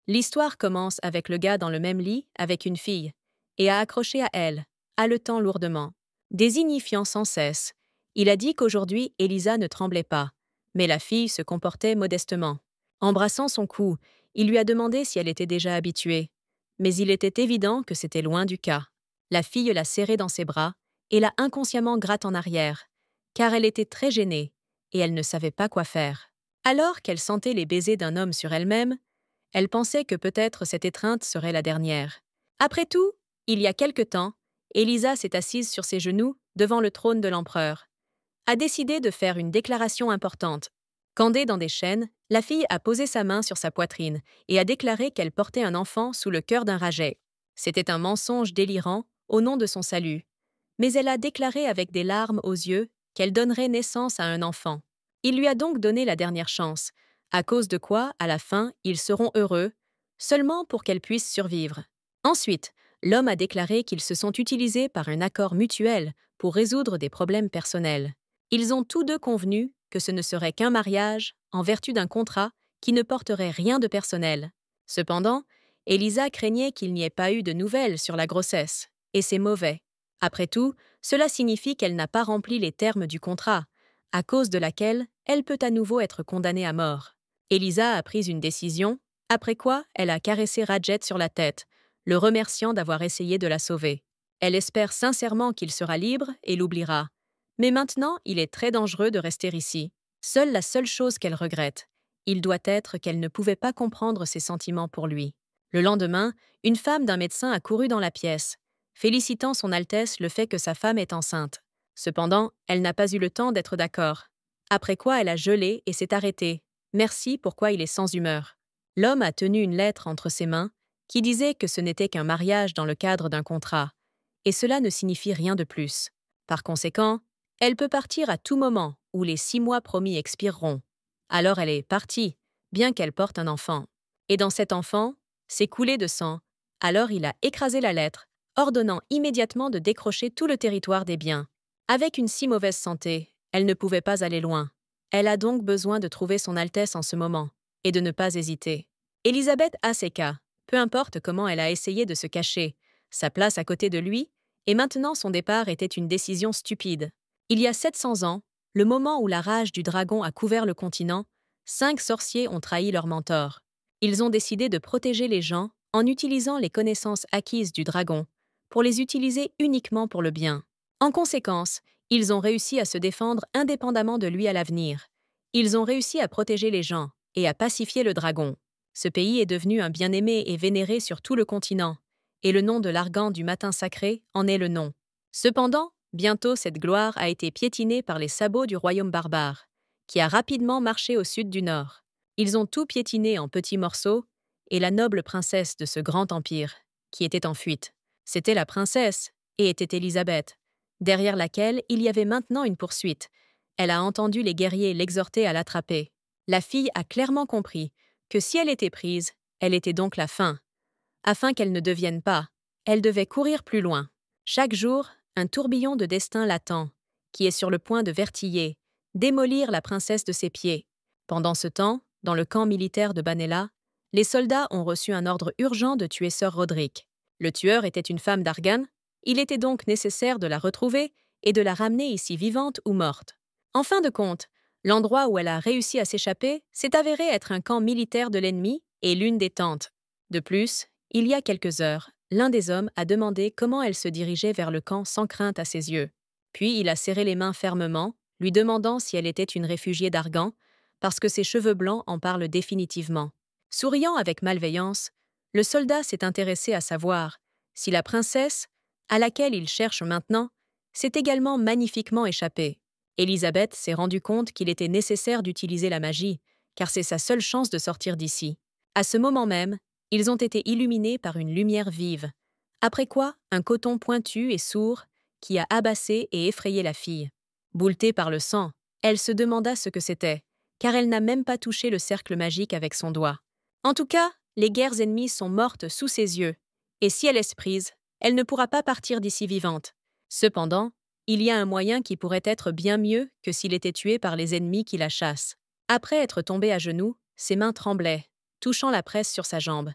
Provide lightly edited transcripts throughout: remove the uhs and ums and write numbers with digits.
L'histoire commence avec le gars dans le même lit avec une fille, et a accroché à elle, haletant lourdement. Désignifiant sans cesse, il a dit qu'aujourd'hui Elisa ne tremblait pas, mais la fille se comportait modestement. Embrassant son cou, il lui a demandé si elle était déjà habituée, mais il était évident que c'était loin du cas. La fille l'a serré dans ses bras et l'a inconsciemment gratte en arrière, car elle était très gênée, et elle ne savait pas quoi faire. Alors qu'elle sentait les baisers d'un homme sur elle-même, elle pensait que peut-être cette étreinte serait la dernière. Après tout, il y a quelque temps, Elisa s'est assise sur ses genoux devant le trône de l'empereur, a décidé de faire une déclaration importante. Candée dans des chaînes, la fille a posé sa main sur sa poitrine et a déclaré qu'elle portait un enfant sous le cœur d'un rajet. C'était un mensonge délirant au nom de son salut. Mais elle a déclaré avec des larmes aux yeux qu'elle donnerait naissance à un enfant. Il lui a donc donné la dernière chance, à cause de quoi, à la fin, ils seront heureux, seulement pour qu'elle puisse survivre. Ensuite, l'homme a déclaré qu'ils se sont utilisés par un accord mutuel pour résoudre des problèmes personnels. Ils ont tous deux convenu que ce ne serait qu'un mariage en vertu d'un contrat qui ne porterait rien de personnel. Cependant, Elisa craignait qu'il n'y ait pas eu de nouvelles sur la grossesse, et c'est mauvais. Après tout, cela signifie qu'elle n'a pas rempli les termes du contrat, à cause de laquelle elle peut à nouveau être condamnée à mort. Elisa a pris une décision, après quoi elle a caressé Radjet sur la tête, le remerciant d'avoir essayé de la sauver. Elle espère sincèrement qu'il sera libre et l'oubliera. Mais maintenant, il est très dangereux de rester ici. La seule chose qu'elle regrette, il doit être qu'elle ne pouvait pas comprendre ses sentiments pour lui. Le lendemain, une femme d'un médecin a couru dans la pièce, félicitant son Altesse le fait que sa femme est enceinte. Cependant, elle n'a pas eu le temps d'être d'accord. Après quoi elle a gelé et s'est arrêtée. Merci pourquoi il est sans humeur. L'homme a tenu une lettre entre ses mains qui disait que ce n'était qu'un mariage dans le cadre d'un contrat, et cela ne signifie rien de plus. Par conséquent, elle peut partir à tout moment où les 6 mois promis expireront. Alors elle est partie, bien qu'elle porte un enfant. Et dans cet enfant, c'est coulé de sang. Alors il a écrasé la lettre, ordonnant immédiatement de décrocher tout le territoire des biens. Avec une si mauvaise santé, elle ne pouvait pas aller loin. Elle a donc besoin de trouver son Altesse en ce moment, et de ne pas hésiter. Elisabeth a ses cas, peu importe comment elle a essayé de se cacher, sa place à côté de lui, et maintenant son départ était une décision stupide. Il y a 700 ans, le moment où la rage du dragon a couvert le continent, 5 sorciers ont trahi leur mentor. Ils ont décidé de protéger les gens en utilisant les connaissances acquises du dragon, pour les utiliser uniquement pour le bien. En conséquence, ils ont réussi à se défendre indépendamment de lui à l'avenir. Ils ont réussi à protéger les gens et à pacifier le dragon. Ce pays est devenu un bien-aimé et vénéré sur tout le continent, et le nom de l'Argan du matin sacré en est le nom. Cependant, bientôt cette gloire a été piétinée par les sabots du royaume barbare, qui a rapidement marché au sud du nord. Ils ont tout piétiné en petits morceaux, et la noble princesse de ce grand empire, qui était en fuite. C'était la princesse, et était Élisabeth, derrière laquelle il y avait maintenant une poursuite. Elle a entendu les guerriers l'exhorter à l'attraper. La fille a clairement compris que si elle était prise, elle était donc la fin. Afin qu'elle ne devienne pas, elle devait courir plus loin. Chaque jour, un tourbillon de destin l'attend, qui est sur le point de vertiller, démolir la princesse de ses pieds. Pendant ce temps, dans le camp militaire de Banella, les soldats ont reçu un ordre urgent de tuer Sir Roderick. Le tueur était une femme d'Argan, il était donc nécessaire de la retrouver et de la ramener ici vivante ou morte. En fin de compte, l'endroit où elle a réussi à s'échapper s'est avéré être un camp militaire de l'ennemi et l'une des tentes. De plus, il y a quelques heures, l'un des hommes a demandé comment elle se dirigeait vers le camp sans crainte à ses yeux. Puis il a serré les mains fermement, lui demandant si elle était une réfugiée d'Argan, parce que ses cheveux blancs en parlent définitivement. Souriant avec malveillance, le soldat s'est intéressé à savoir si la princesse, à laquelle il cherche maintenant, s'est également magnifiquement échappée. Élisabeth s'est rendu compte qu'il était nécessaire d'utiliser la magie, car c'est sa seule chance de sortir d'ici. À ce moment même, ils ont été illuminés par une lumière vive. Après quoi, un coton pointu et sourd qui a abassé et effrayé la fille. Bouletée par le sang, elle se demanda ce que c'était, car elle n'a même pas touché le cercle magique avec son doigt. En tout cas, les guerres ennemies sont mortes sous ses yeux, et si elle est prise, elle ne pourra pas partir d'ici vivante. Cependant, il y a un moyen qui pourrait être bien mieux que s'il était tué par les ennemis qui la chassent. Après être tombé à genoux, ses mains tremblaient. touchant la presse sur sa jambe,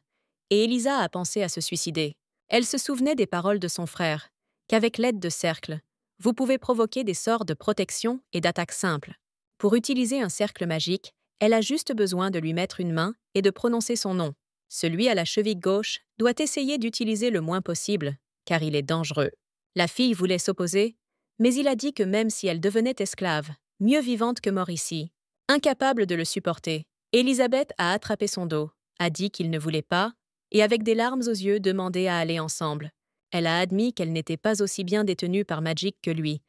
et Elisa a pensé à se suicider. Elle se souvenait des paroles de son frère, qu'avec l'aide de cercles, vous pouvez provoquer des sorts de protection et d'attaque simples. Pour utiliser un cercle magique, elle a juste besoin de lui mettre une main et de prononcer son nom. Celui à la cheville gauche doit essayer d'utiliser le moins possible, car il est dangereux. La fille voulait s'opposer, mais il a dit que même si elle devenait esclave, mieux vivante que mort ici, incapable de le supporter, Élisabeth a attrapé son dos, a dit qu'il ne voulait pas, et avec des larmes aux yeux demandé à aller ensemble. Elle a admis qu'elle n'était pas aussi bien détenue par Magic que lui,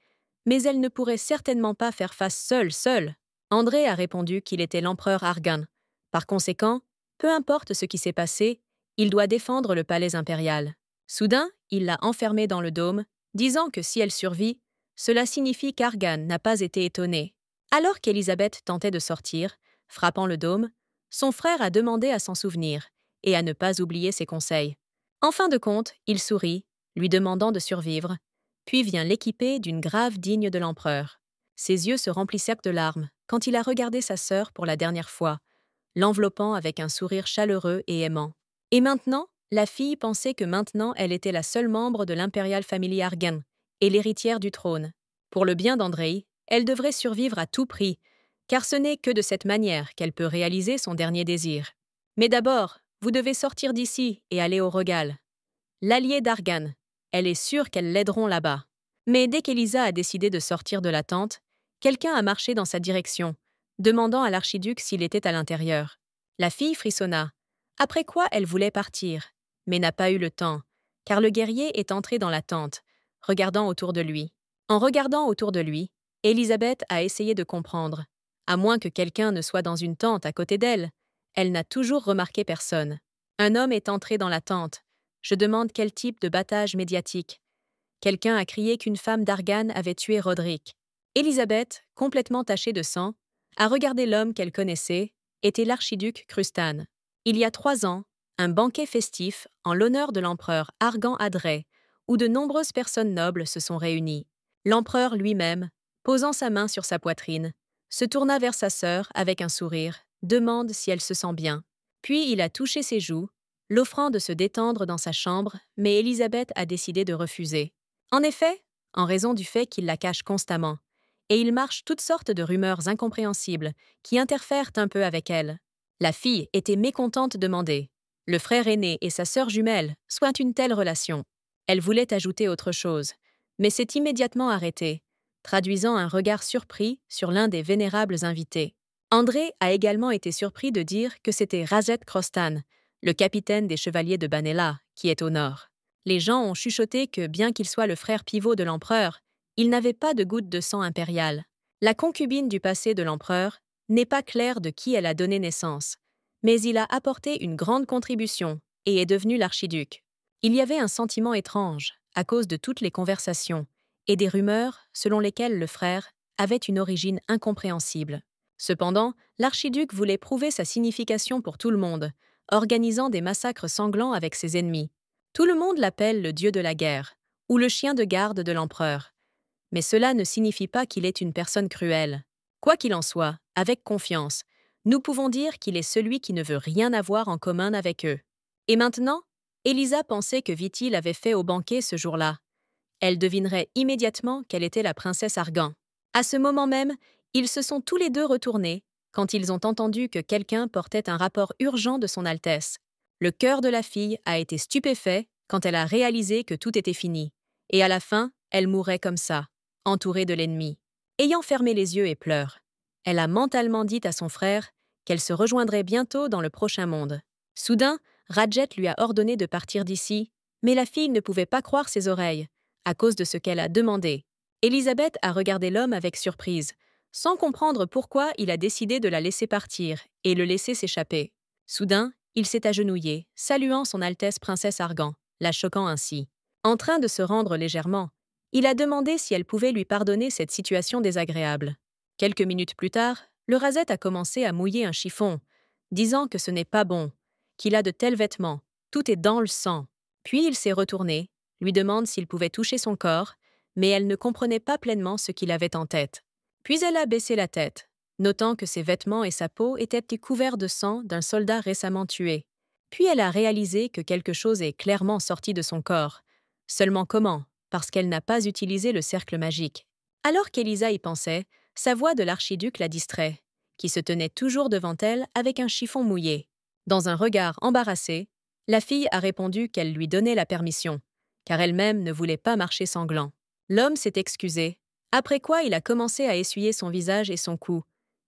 mais elle ne pourrait certainement pas faire face seule. André a répondu qu'il était l'empereur Argan. Par conséquent, peu importe ce qui s'est passé, il doit défendre le palais impérial. Soudain, il l'a enfermée dans le dôme, disant que si elle survit, cela signifie qu'Argan n'a pas été étonné. Alors qu'Élisabeth tentait de sortir, frappant le dôme, son frère a demandé à s'en souvenir et à ne pas oublier ses conseils. En fin de compte, il sourit, lui demandant de survivre, puis vient l'équiper d'une grave digne de l'empereur. Ses yeux se remplissèrent de larmes quand il a regardé sa sœur pour la dernière fois, l'enveloppant avec un sourire chaleureux et aimant. Et maintenant, la fille pensait que maintenant elle était la seule membre de l'impériale famille Argan et l'héritière du trône. Pour le bien d'Andrei, elle devrait survivre à tout prix, car ce n'est que de cette manière qu'elle peut réaliser son dernier désir. Mais d'abord, vous devez sortir d'ici et aller au Regal. L'allié d'Argan, elle est sûre qu'elles l'aideront là-bas. Mais dès qu'Elisa a décidé de sortir de la tente, quelqu'un a marché dans sa direction, demandant à l'archiduc s'il était à l'intérieur. La fille frissonna, après quoi elle voulait partir, mais n'a pas eu le temps, car le guerrier est entré dans la tente, regardant autour de lui. En regardant autour de lui, Élisabeth a essayé de comprendre. À moins que quelqu'un ne soit dans une tente à côté d'elle, elle n'a toujours remarqué personne. Un homme est entré dans la tente. Je demande quel type de battage médiatique. Quelqu'un a crié qu'une femme d'Argan avait tué Roderick. Élisabeth, complètement tachée de sang, a regardé l'homme qu'elle connaissait, était l'archiduc Crustan. Il y a 3 ans, un banquet festif en l'honneur de l'empereur Argan Adrey, où de nombreuses personnes nobles se sont réunies. L'empereur lui-même, posant sa main sur sa poitrine, se tourna vers sa sœur avec un sourire, demande si elle se sent bien. Puis il a touché ses joues, l'offrant de se détendre dans sa chambre, mais Élisabeth a décidé de refuser. En effet, en raison du fait qu'il la cache constamment, et il marche toutes sortes de rumeurs incompréhensibles qui interfèrent un peu avec elle. La fille était mécontente de demander. Le frère aîné et sa sœur jumelle soient une telle relation. Elle voulait ajouter autre chose, mais s'est immédiatement arrêtée, traduisant un regard surpris sur l'un des vénérables invités. André a également été surpris de dire que c'était Razet Krostan, le capitaine des chevaliers de Banella, qui est au nord. Les gens ont chuchoté que, bien qu'il soit le frère pivot de l'empereur, il n'avait pas de goutte de sang impérial. La concubine du passé de l'empereur n'est pas claire de qui elle a donné naissance, mais il a apporté une grande contribution et est devenu l'archiduc. Il y avait un sentiment étrange, à cause de toutes les conversations, et des rumeurs selon lesquelles le frère avait une origine incompréhensible. Cependant, l'archiduc voulait prouver sa signification pour tout le monde, organisant des massacres sanglants avec ses ennemis. Tout le monde l'appelle le dieu de la guerre, ou le chien de garde de l'empereur. Mais cela ne signifie pas qu'il est une personne cruelle. Quoi qu'il en soit, avec confiance, nous pouvons dire qu'il est celui qui ne veut rien avoir en commun avec eux. Et maintenant, Elisa pensait que Vitil avait fait au banquet ce jour-là. Elle devinerait immédiatement qu'elle était la princesse Argan. À ce moment même, ils se sont tous les deux retournés quand ils ont entendu que quelqu'un portait un rapport urgent de son Altesse. Le cœur de la fille a été stupéfait quand elle a réalisé que tout était fini. Et à la fin, elle mourait comme ça, entourée de l'ennemi. Ayant fermé les yeux et pleure, elle a mentalement dit à son frère qu'elle se rejoindrait bientôt dans le prochain monde. Soudain, Radjet lui a ordonné de partir d'ici, mais la fille ne pouvait pas croire ses oreilles, à cause de ce qu'elle a demandé. Élisabeth a regardé l'homme avec surprise, sans comprendre pourquoi il a décidé de la laisser partir et le laisser s'échapper. Soudain, il s'est agenouillé, saluant son Altesse princesse Argan, la choquant ainsi. En train de se rendre légèrement, il a demandé si elle pouvait lui pardonner cette situation désagréable. Quelques minutes plus tard, le Razet a commencé à mouiller un chiffon, disant que ce n'est pas bon, qu'il a de tels vêtements, tout est dans le sang. Puis il s'est retourné, lui demande s'il pouvait toucher son corps, mais elle ne comprenait pas pleinement ce qu'il avait en tête. Puis elle a baissé la tête, notant que ses vêtements et sa peau étaient couverts de sang d'un soldat récemment tué. Puis elle a réalisé que quelque chose est clairement sorti de son corps. Seulement comment? Parce qu'elle n'a pas utilisé le cercle magique. Alors qu'Elisa y pensait, sa voix de l'archiduc la distrait, qui se tenait toujours devant elle avec un chiffon mouillé. Dans un regard embarrassé, la fille a répondu qu'elle lui donnait la permission, car elle-même ne voulait pas marcher sanglant. L'homme s'est excusé, après quoi il a commencé à essuyer son visage et son cou,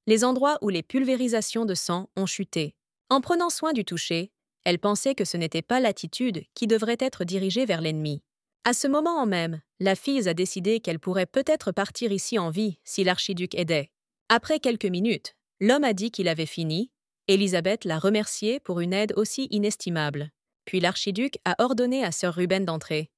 les endroits où les pulvérisations de sang ont chuté. En prenant soin du toucher, elle pensait que ce n'était pas l'attitude qui devrait être dirigée vers l'ennemi. À ce moment même, la fille a décidé qu'elle pourrait peut-être partir ici en vie si l'archiduc aidait. Après quelques minutes, l'homme a dit qu'il avait fini. Élisabeth l'a remercié pour une aide aussi inestimable. Puis l'archiduc a ordonné à sir Ruben d'entrer.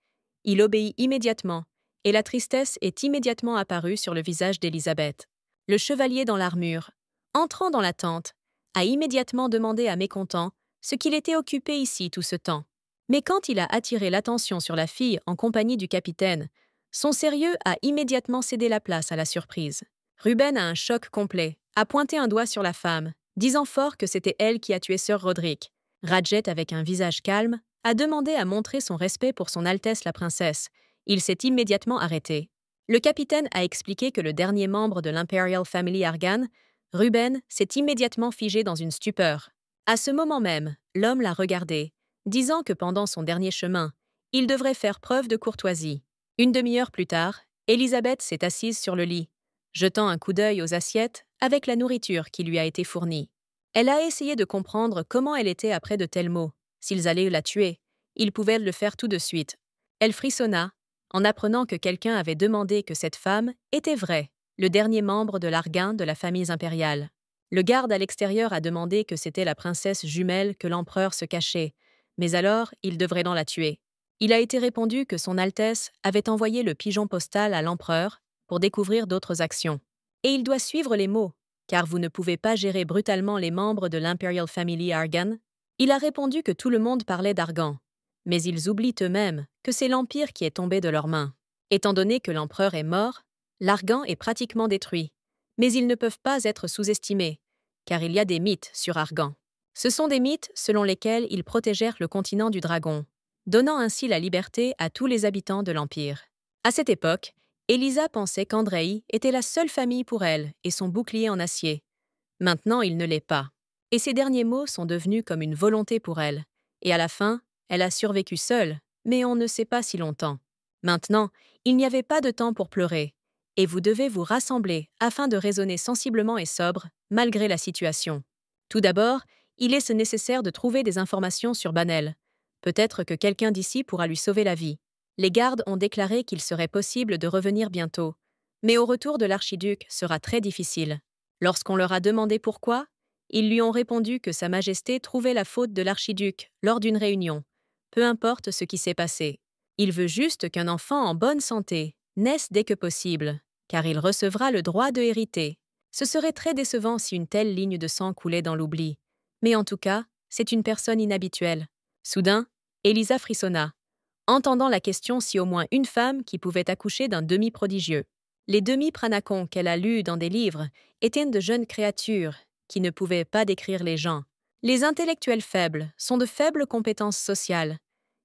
Il obéit immédiatement, et la tristesse est immédiatement apparue sur le visage d'Élisabeth. Le chevalier dans l'armure, entrant dans la tente, a immédiatement demandé à Mécontent ce qu'il était occupé ici tout ce temps. Mais quand il a attiré l'attention sur la fille en compagnie du capitaine, son sérieux a immédiatement cédé la place à la surprise. Ruben a un choc complet, a pointé un doigt sur la femme, disant fort que c'était elle qui a tué sir Roderick. Radjet, avec un visage calme, a demandé à montrer son respect pour son Altesse la princesse. Il s'est immédiatement arrêté. Le capitaine a expliqué que le dernier membre de l'Imperial Family Argan, Ruben, s'est immédiatement figé dans une stupeur. À ce moment même, l'homme l'a regardé, disant que pendant son dernier chemin, il devrait faire preuve de courtoisie. Une demi-heure plus tard, Élisabeth s'est assise sur le lit, jetant un coup d'œil aux assiettes avec la nourriture qui lui a été fournie. Elle a essayé de comprendre comment elle était après de tels mots. S'ils allaient la tuer, ils pouvaient le faire tout de suite. Elle frissonna en apprenant que quelqu'un avait demandé que cette femme était vraie, le dernier membre de l'Argan de la famille impériale. Le garde à l'extérieur a demandé que c'était la princesse jumelle que l'empereur se cachait, mais alors il devrait donc la tuer. Il a été répondu que son Altesse avait envoyé le pigeon postal à l'empereur pour découvrir d'autres actions. Et il doit suivre les mots, car vous ne pouvez pas gérer brutalement les membres de l'Imperial Family Argan. Il a répondu que tout le monde parlait d'Argan, mais ils oublient eux-mêmes que c'est l'Empire qui est tombé de leurs mains. Étant donné que l'empereur est mort, l'Argan est pratiquement détruit, mais ils ne peuvent pas être sous-estimés, car il y a des mythes sur Argan. Ce sont des mythes selon lesquels ils protégèrent le continent du dragon, donnant ainsi la liberté à tous les habitants de l'Empire. À cette époque, Elisa pensait qu'Andrei était la seule famille pour elle et son bouclier en acier. Maintenant, il ne l'est pas. Et ces derniers mots sont devenus comme une volonté pour elle. Et à la fin, elle a survécu seule, mais on ne sait pas si longtemps. Maintenant, il n'y avait pas de temps pour pleurer, et vous devez vous rassembler afin de raisonner sensiblement et sobre, malgré la situation. Tout d'abord, il est nécessaire de trouver des informations sur Banel. Peut-être que quelqu'un d'ici pourra lui sauver la vie. Les gardes ont déclaré qu'il serait possible de revenir bientôt, mais au retour de l'archiduc sera très difficile. Lorsqu'on leur a demandé pourquoi, ils lui ont répondu que Sa Majesté trouvait la faute de l'archiduc lors d'une réunion. Peu importe ce qui s'est passé. Il veut juste qu'un enfant en bonne santé naisse dès que possible, car il recevra le droit de hériter. Ce serait très décevant si une telle ligne de sang coulait dans l'oubli. Mais en tout cas, c'est une personne inhabituelle. Soudain, Elisa frissonna, entendant la question si au moins une femme qui pouvait accoucher d'un demi-prodigieux. Les demi-pranacons qu'elle a lus dans des livres étaient de jeunes créatures qui ne pouvaient pas décrire les gens. Les intellectuels faibles sont de faibles compétences sociales.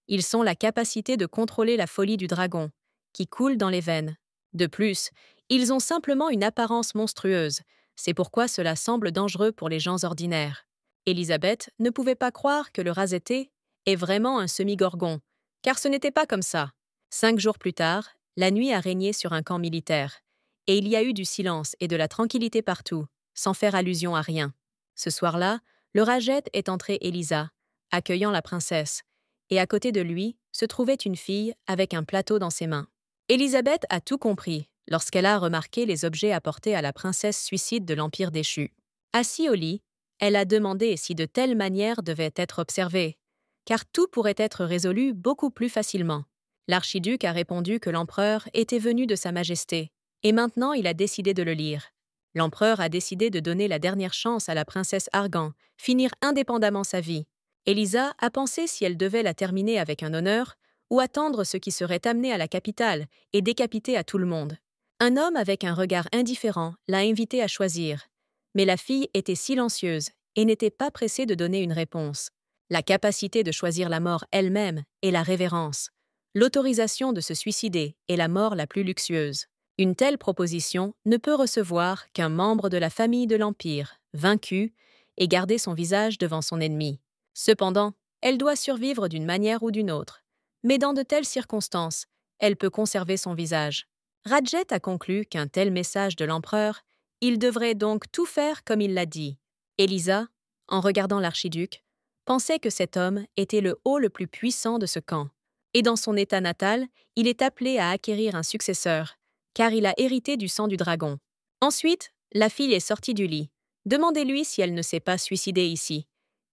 Ils sont la capacité de contrôler la folie du dragon, qui coule dans les veines. De plus, ils ont simplement une apparence monstrueuse. C'est pourquoi cela semble dangereux pour les gens ordinaires. Élisabeth ne pouvait pas croire que le Rasété est vraiment un semi-gorgon, car ce n'était pas comme ça. 5 jours plus tard, la nuit a régné sur un camp militaire, et il y a eu du silence et de la tranquillité partout, sans faire allusion à rien. Ce soir-là, le Radjet est entré Elisa, accueillant la princesse, et à côté de lui se trouvait une fille avec un plateau dans ses mains. Élisabeth a tout compris lorsqu'elle a remarqué les objets apportés à la princesse suicide de l'Empire déchu. Assis au lit, elle a demandé si de telles manières devaient être observées, car tout pourrait être résolu beaucoup plus facilement. L'archiduc a répondu que l'empereur était venu de Sa Majesté, et maintenant il a décidé de le lire. L'empereur a décidé de donner la dernière chance à la princesse Argan, finir indépendamment sa vie. Elisa a pensé si elle devait la terminer avec un honneur, ou attendre ce qui serait amené à la capitale et décapité à tout le monde. Un homme avec un regard indifférent l'a invité à choisir, Mais la fille était silencieuse et n'était pas pressée de donner une réponse. La capacité de choisir la mort elle-même et la révérence. L'autorisation de se suicider est la mort la plus luxueuse. Une telle proposition ne peut recevoir qu'un membre de la famille de l'Empire, vaincu, et garder son visage devant son ennemi. Cependant, elle doit survivre d'une manière ou d'une autre. Mais dans de telles circonstances, elle peut conserver son visage. Radjet a conclu qu'un tel message de l'empereur, il devrait donc tout faire comme il l'a dit. Elisa, en regardant l'archiduc, pensait que cet homme était le haut le plus puissant de ce camp. Et dans son état natal, il est appelé à acquérir un successeur, car il a hérité du sang du dragon. Ensuite, la fille est sortie du lit. Demandez-lui si elle ne s'est pas suicidée ici,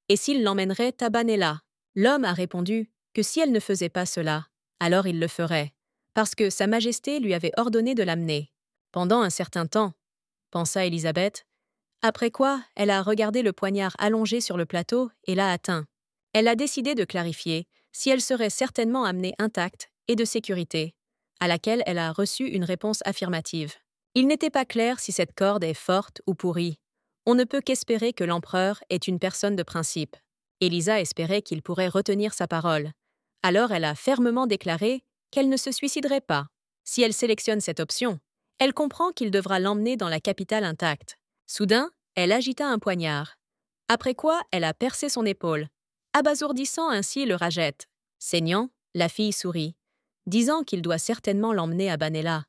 et s'il l'emmènerait à Banella. L'homme a répondu que si elle ne faisait pas cela, alors il le ferait, parce que Sa Majesté lui avait ordonné de l'amener. Pendant un certain temps, pensa Élisabeth, après quoi elle a regardé le poignard allongé sur le plateau et l'a atteint. Elle a décidé de clarifier si elle serait certainement amenée intacte et de sécurité, à laquelle elle a reçu une réponse affirmative. Il n'était pas clair si cette corde est forte ou pourrie. On ne peut qu'espérer que l'empereur est une personne de principe. Élisa espérait qu'il pourrait retenir sa parole. Alors elle a fermement déclaré qu'elle ne se suiciderait pas. Si elle sélectionne cette option, elle comprend qu'il devra l'emmener dans la capitale intacte. Soudain, elle agita un poignard. Après quoi, elle a percé son épaule, abasourdissant ainsi le Radjet. Saignant, la fille sourit, disant qu'il doit certainement l'emmener à Banella,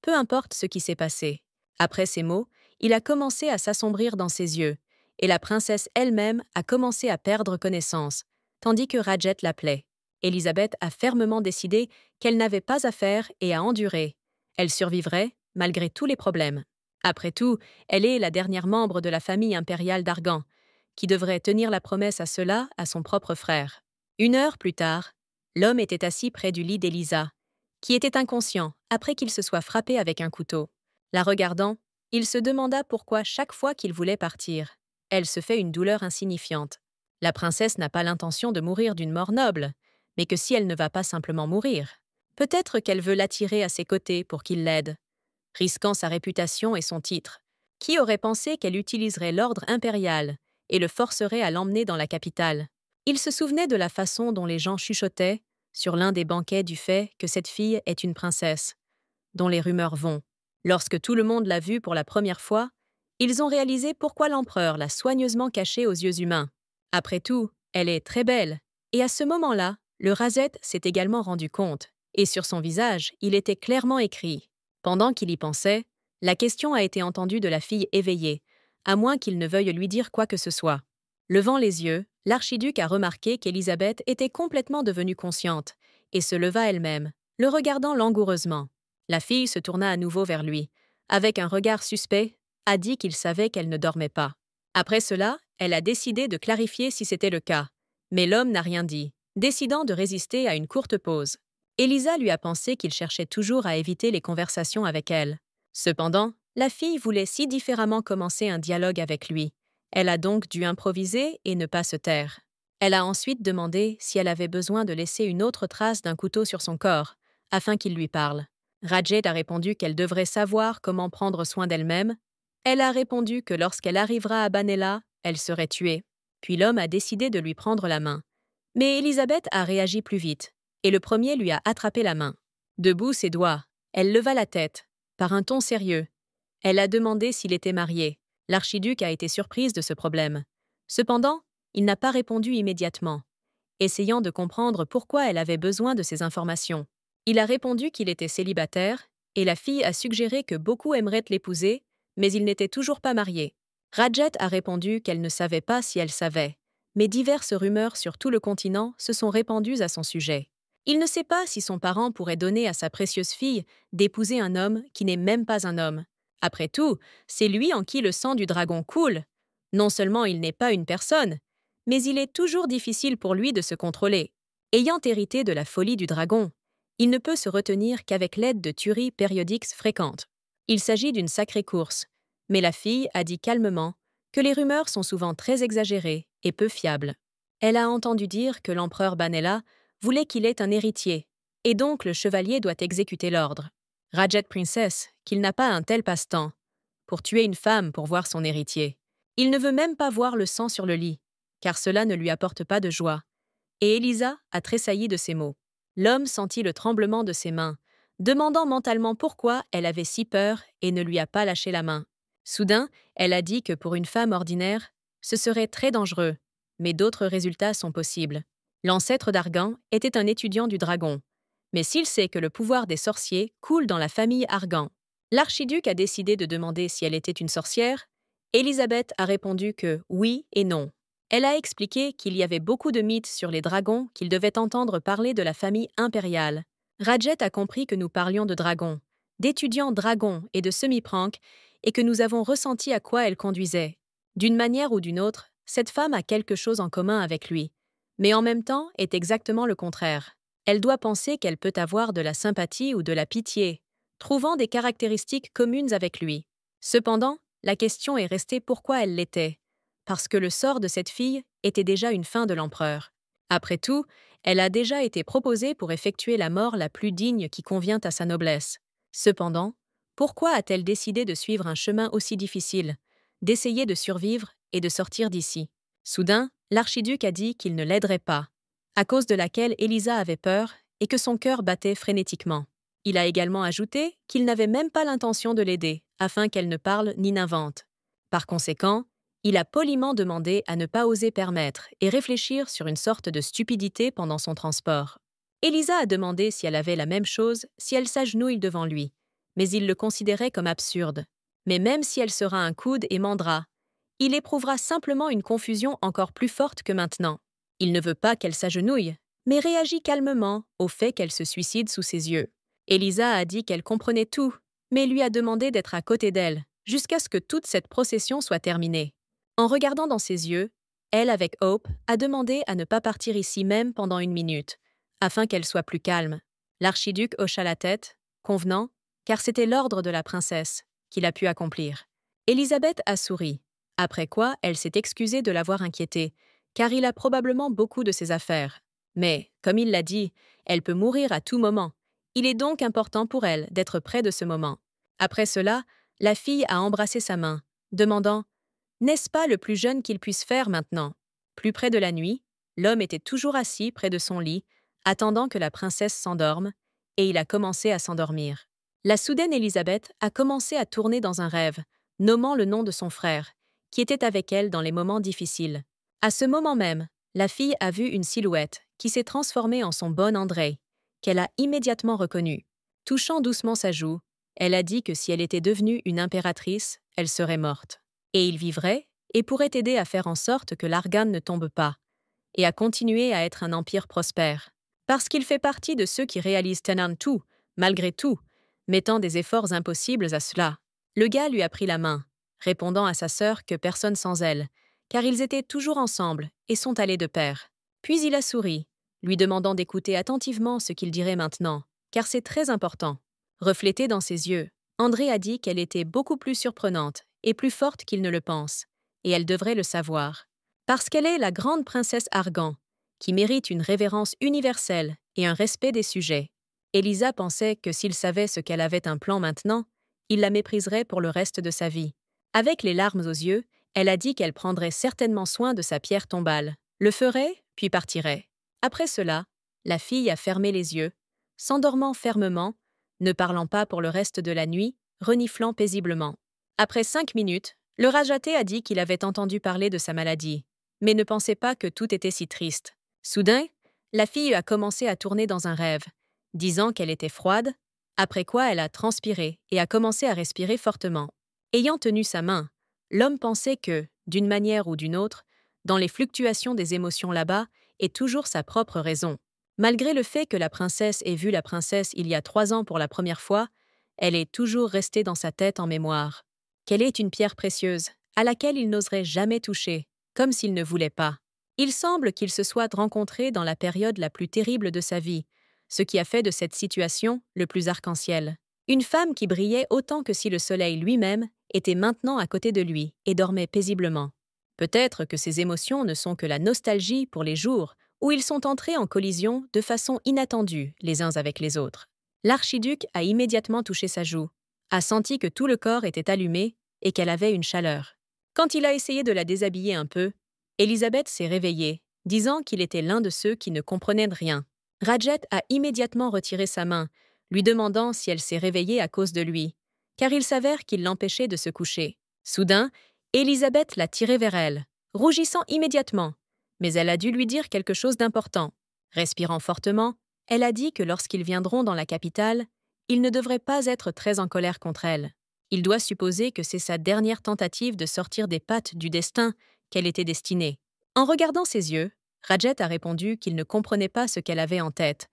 peu importe ce qui s'est passé. Après ces mots, il a commencé à s'assombrir dans ses yeux, et la princesse elle-même a commencé à perdre connaissance, tandis que Radjet l'appelait. Élisabeth a fermement décidé qu'elle n'avait pas à faire et à endurer. Elle survivrait, malgré tous les problèmes. Après tout, elle est la dernière membre de la famille impériale d'Argan, qui devrait tenir la promesse à cela à son propre frère. 1 heure plus tard, l'homme était assis près du lit d'Élisa, qui était inconscient après qu'il se soit frappé avec un couteau. La regardant, il se demanda pourquoi chaque fois qu'il voulait partir, elle se fait une douleur insignifiante. La princesse n'a pas l'intention de mourir d'une mort noble, mais que si elle ne va pas simplement mourir, peut-être qu'elle veut l'attirer à ses côtés pour qu'il l'aide, risquant sa réputation et son titre. Qui aurait pensé qu'elle utiliserait l'ordre impérial et le forcerait à l'emmener dans la capitale? Il se souvenait de la façon dont les gens chuchotaient sur l'un des banquets du fait que cette fille est une princesse, dont les rumeurs vont. Lorsque tout le monde l'a vue pour la première fois, ils ont réalisé pourquoi l'empereur l'a soigneusement cachée aux yeux humains. Après tout, elle est très belle, et à ce moment-là, le Radjet s'est également rendu compte, et sur son visage, il était clairement écrit. Pendant qu'il y pensait, la question a été entendue de la fille éveillée, à moins qu'il ne veuille lui dire quoi que ce soit. Levant les yeux, l'archiduc a remarqué qu'Élisabeth était complètement devenue consciente, et se leva elle-même, le regardant langoureusement. La fille se tourna à nouveau vers lui. Avec un regard suspect, a dit qu'il savait qu'elle ne dormait pas. Après cela, elle a décidé de clarifier si c'était le cas. Mais l'homme n'a rien dit, décidant de résister à une courte pause. Élisa lui a pensé qu'il cherchait toujours à éviter les conversations avec elle. Cependant, la fille voulait si différemment commencer un dialogue avec lui. Elle a donc dû improviser et ne pas se taire. Elle a ensuite demandé si elle avait besoin de laisser une autre trace d'un couteau sur son corps, afin qu'il lui parle. Radjet a répondu qu'elle devrait savoir comment prendre soin d'elle-même. Elle a répondu que lorsqu'elle arrivera à Banella, elle serait tuée. Puis l'homme a décidé de lui prendre la main. Mais Élisabeth a réagi plus vite, et le premier lui a attrapé la main. Debout ses doigts, elle leva la tête, par un ton sérieux. Elle a demandé s'il était marié. L'archiduc a été surprise de ce problème. Cependant, il n'a pas répondu immédiatement, essayant de comprendre pourquoi elle avait besoin de ces informations. Il a répondu qu'il était célibataire, et la fille a suggéré que beaucoup aimeraient l'épouser, mais il n'était toujours pas marié. Radjet a répondu qu'elle ne savait pas si elle savait, mais diverses rumeurs sur tout le continent se sont répandues à son sujet. Il ne sait pas si son parent pourrait donner à sa précieuse fille d'épouser un homme qui n'est même pas un homme. Après tout, c'est lui en qui le sang du dragon coule. Non seulement il n'est pas une personne, mais il est toujours difficile pour lui de se contrôler. Ayant hérité de la folie du dragon, il ne peut se retenir qu'avec l'aide de tueries périodiques fréquentes. Il s'agit d'une sacrée course, mais la fille a dit calmement que les rumeurs sont souvent très exagérées et peu fiables. Elle a entendu dire que l'empereur Banella voulait qu'il ait un héritier, et donc le chevalier doit exécuter l'ordre. Radjet Princess, qu'il n'a pas un tel passe-temps. pour tuer une femme pour voir son héritier. Il ne veut même pas voir le sang sur le lit, car cela ne lui apporte pas de joie. Et Élisa a tressailli de ces mots. L'homme sentit le tremblement de ses mains, demandant mentalement pourquoi elle avait si peur et ne lui a pas lâché la main. Soudain, elle a dit que pour une femme ordinaire, ce serait très dangereux, mais d'autres résultats sont possibles. L'ancêtre d'Argan était un étudiant du dragon, mais s'il sait que le pouvoir des sorciers coule dans la famille Argan, l'archiduc a décidé de demander si elle était une sorcière. Élisabeth a répondu que oui et non. Elle a expliqué qu'il y avait beaucoup de mythes sur les dragons qu'il devait entendre parler de la famille impériale. Radjet a compris que nous parlions de dragons, d'étudiants dragons et de semi-pranks, et que nous avons ressenti à quoi elle conduisait. D'une manière ou d'une autre, cette femme a quelque chose en commun avec lui, mais en même temps est exactement le contraire. Elle doit penser qu'elle peut avoir de la sympathie ou de la pitié, trouvant des caractéristiques communes avec lui. Cependant, la question est restée pourquoi elle l'était. Parce que le sort de cette fille était déjà une fin de l'empereur. Après tout, elle a déjà été proposée pour effectuer la mort la plus digne qui convient à sa noblesse. Cependant, pourquoi a-t-elle décidé de suivre un chemin aussi difficile, d'essayer de survivre et de sortir d'ici? Soudain, l'archiduc a dit qu'il ne l'aiderait pas, à cause de laquelle Élisa avait peur et que son cœur battait frénétiquement. Il a également ajouté qu'il n'avait même pas l'intention de l'aider, afin qu'elle ne parle ni n'invente. Par conséquent, il a poliment demandé à ne pas oser permettre et réfléchir sur une sorte de stupidité pendant son transport. Élisa a demandé si elle avait la même chose si elle s'agenouille devant lui, mais il le considérait comme absurde. Mais même si elle sera un coude et mandera, il éprouvera simplement une confusion encore plus forte que maintenant. Il ne veut pas qu'elle s'agenouille, mais réagit calmement au fait qu'elle se suicide sous ses yeux. Élisa a dit qu'elle comprenait tout, mais lui a demandé d'être à côté d'elle, jusqu'à ce que toute cette procession soit terminée. En regardant dans ses yeux, elle, avec Hope, a demandé à ne pas partir ici même pendant 1 minute, afin qu'elle soit plus calme. L'archiduc hocha la tête, convenant, car c'était l'ordre de la princesse, qu'il a pu accomplir. Élisabeth a souri, après quoi elle s'est excusée de l'avoir inquiété, car il a probablement beaucoup de ses affaires. Mais, comme il l'a dit, elle peut mourir à tout moment. Il est donc important pour elle d'être près de ce moment. Après cela, la fille a embrassé sa main, demandant « N'est-ce pas le plus jeune qu'il puisse faire maintenant ?» Plus près de la nuit, l'homme était toujours assis près de son lit, attendant que la princesse s'endorme, et il a commencé à s'endormir. La soudaine Élisabeth a commencé à tourner dans un rêve, nommant le nom de son frère, qui était avec elle dans les moments difficiles. À ce moment même, la fille a vu une silhouette qui s'est transformée en son bon André, qu'elle a immédiatement reconnu. Touchant doucement sa joue, elle a dit que si elle était devenue une impératrice, elle serait morte. Et il vivrait et pourrait aider à faire en sorte que l'Argan ne tombe pas, et à continuer à être un empire prospère. Parce qu'il fait partie de ceux qui réalisent Tenan tout, malgré tout, mettant des efforts impossibles à cela. Le gars lui a pris la main, répondant à sa sœur que personne sans elle, car ils étaient toujours ensemble et sont allés de pair. Puis il a souri, lui demandant d'écouter attentivement ce qu'il dirait maintenant, car c'est très important. Reflété dans ses yeux, André a dit qu'elle était beaucoup plus surprenante et plus forte qu'il ne le pense, et elle devrait le savoir. Parce qu'elle est la grande princesse Argan, qui mérite une révérence universelle et un respect des sujets. Élisa pensait que s'il savait ce qu'elle avait un plan maintenant, il la mépriserait pour le reste de sa vie. Avec les larmes aux yeux, elle a dit qu'elle prendrait certainement soin de sa pierre tombale, le ferait, puis partirait. Après cela, la fille a fermé les yeux, s'endormant fermement, ne parlant pas pour le reste de la nuit, reniflant paisiblement. Après 5 minutes, le Rajaté a dit qu'il avait entendu parler de sa maladie, mais ne pensait pas que tout était si triste. Soudain, la fille a commencé à tourner dans un rêve, disant qu'elle était froide, après quoi elle a transpiré et a commencé à respirer fortement. Ayant tenu sa main, l'homme pensait que, d'une manière ou d'une autre, dans les fluctuations des émotions là-bas, est toujours sa propre raison. Malgré le fait que la princesse ait vu la princesse il y a 3 ans pour la première fois, elle est toujours restée dans sa tête en mémoire. Qu'elle est une pierre précieuse, à laquelle il n'oserait jamais toucher, comme s'il ne voulait pas. Il semble qu'ils se soient rencontrés dans la période la plus terrible de sa vie, ce qui a fait de cette situation le plus arc-en-ciel. Une femme qui brillait autant que si le soleil lui-même était maintenant à côté de lui et dormait paisiblement. Peut-être que ces émotions ne sont que la nostalgie pour les jours où ils sont entrés en collision de façon inattendue les uns avec les autres. L'archiduc a immédiatement touché sa joue, a senti que tout le corps était allumé et qu'elle avait une chaleur. Quand il a essayé de la déshabiller un peu, Elisabeth s'est réveillée, disant qu'il était l'un de ceux qui ne comprenaient rien. Rajat a immédiatement retiré sa main, lui demandant si elle s'est réveillée à cause de lui, car il s'avère qu'il l'empêchait de se coucher. Soudain, Elisabeth l'a tiré vers elle, rougissant immédiatement, mais elle a dû lui dire quelque chose d'important. Respirant fortement, elle a dit que lorsqu'ils viendront dans la capitale, il ne devrait pas être très en colère contre elle. Il doit supposer que c'est sa dernière tentative de sortir des pattes du destin qu'elle était destinée. En regardant ses yeux, Rajat a répondu qu'il ne comprenait pas ce qu'elle avait en tête,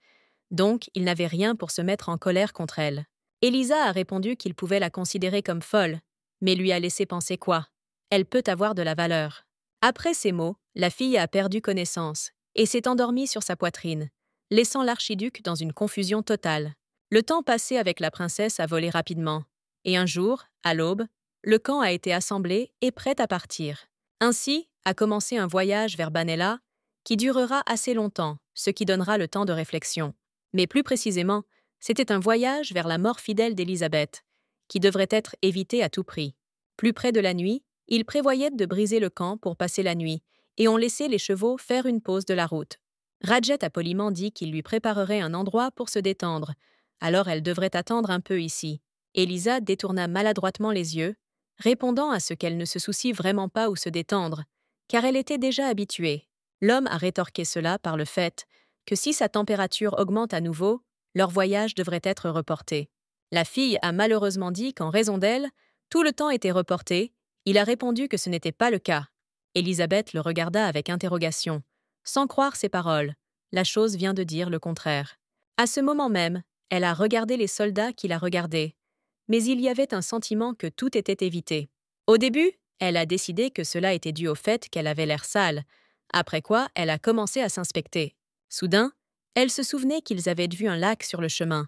donc il n'avait rien pour se mettre en colère contre elle. Elisa a répondu qu'il pouvait la considérer comme folle, mais lui a laissé penser quoi? Elle peut avoir de la valeur. Après ces mots, la fille a perdu connaissance et s'est endormie sur sa poitrine, laissant l'archiduc dans une confusion totale. Le temps passé avec la princesse a volé rapidement, et un jour, à l'aube, le camp a été assemblé et prêt à partir. Ainsi a commencé un voyage vers Banella qui durera assez longtemps, ce qui donnera le temps de réflexion. Mais plus précisément, c'était un voyage vers la mort fidèle d'Élisabeth, qui devrait être évité à tout prix. Plus près de la nuit, ils prévoyaient de briser le camp pour passer la nuit, et ont laissé les chevaux faire une pause de la route. Rajat a poliment dit qu'il lui préparerait un endroit pour se détendre, alors elle devrait attendre un peu ici. Elisa détourna maladroitement les yeux, répondant à ce qu'elle ne se soucie vraiment pas où se détendre, car elle était déjà habituée. L'homme a rétorqué cela par le fait que si sa température augmente à nouveau, leur voyage devrait être reporté. La fille a malheureusement dit qu'en raison d'elle, tout le temps était reporté. Il a répondu que ce n'était pas le cas. Elisabeth le regarda avec interrogation, sans croire ses paroles. La chose vient de dire le contraire. À ce moment même, elle a regardé les soldats qui la regardaient, mais il y avait un sentiment que tout était évité. Au début, elle a décidé que cela était dû au fait qu'elle avait l'air sale, après quoi elle a commencé à s'inspecter. Soudain, elle se souvenait qu'ils avaient vu un lac sur le chemin.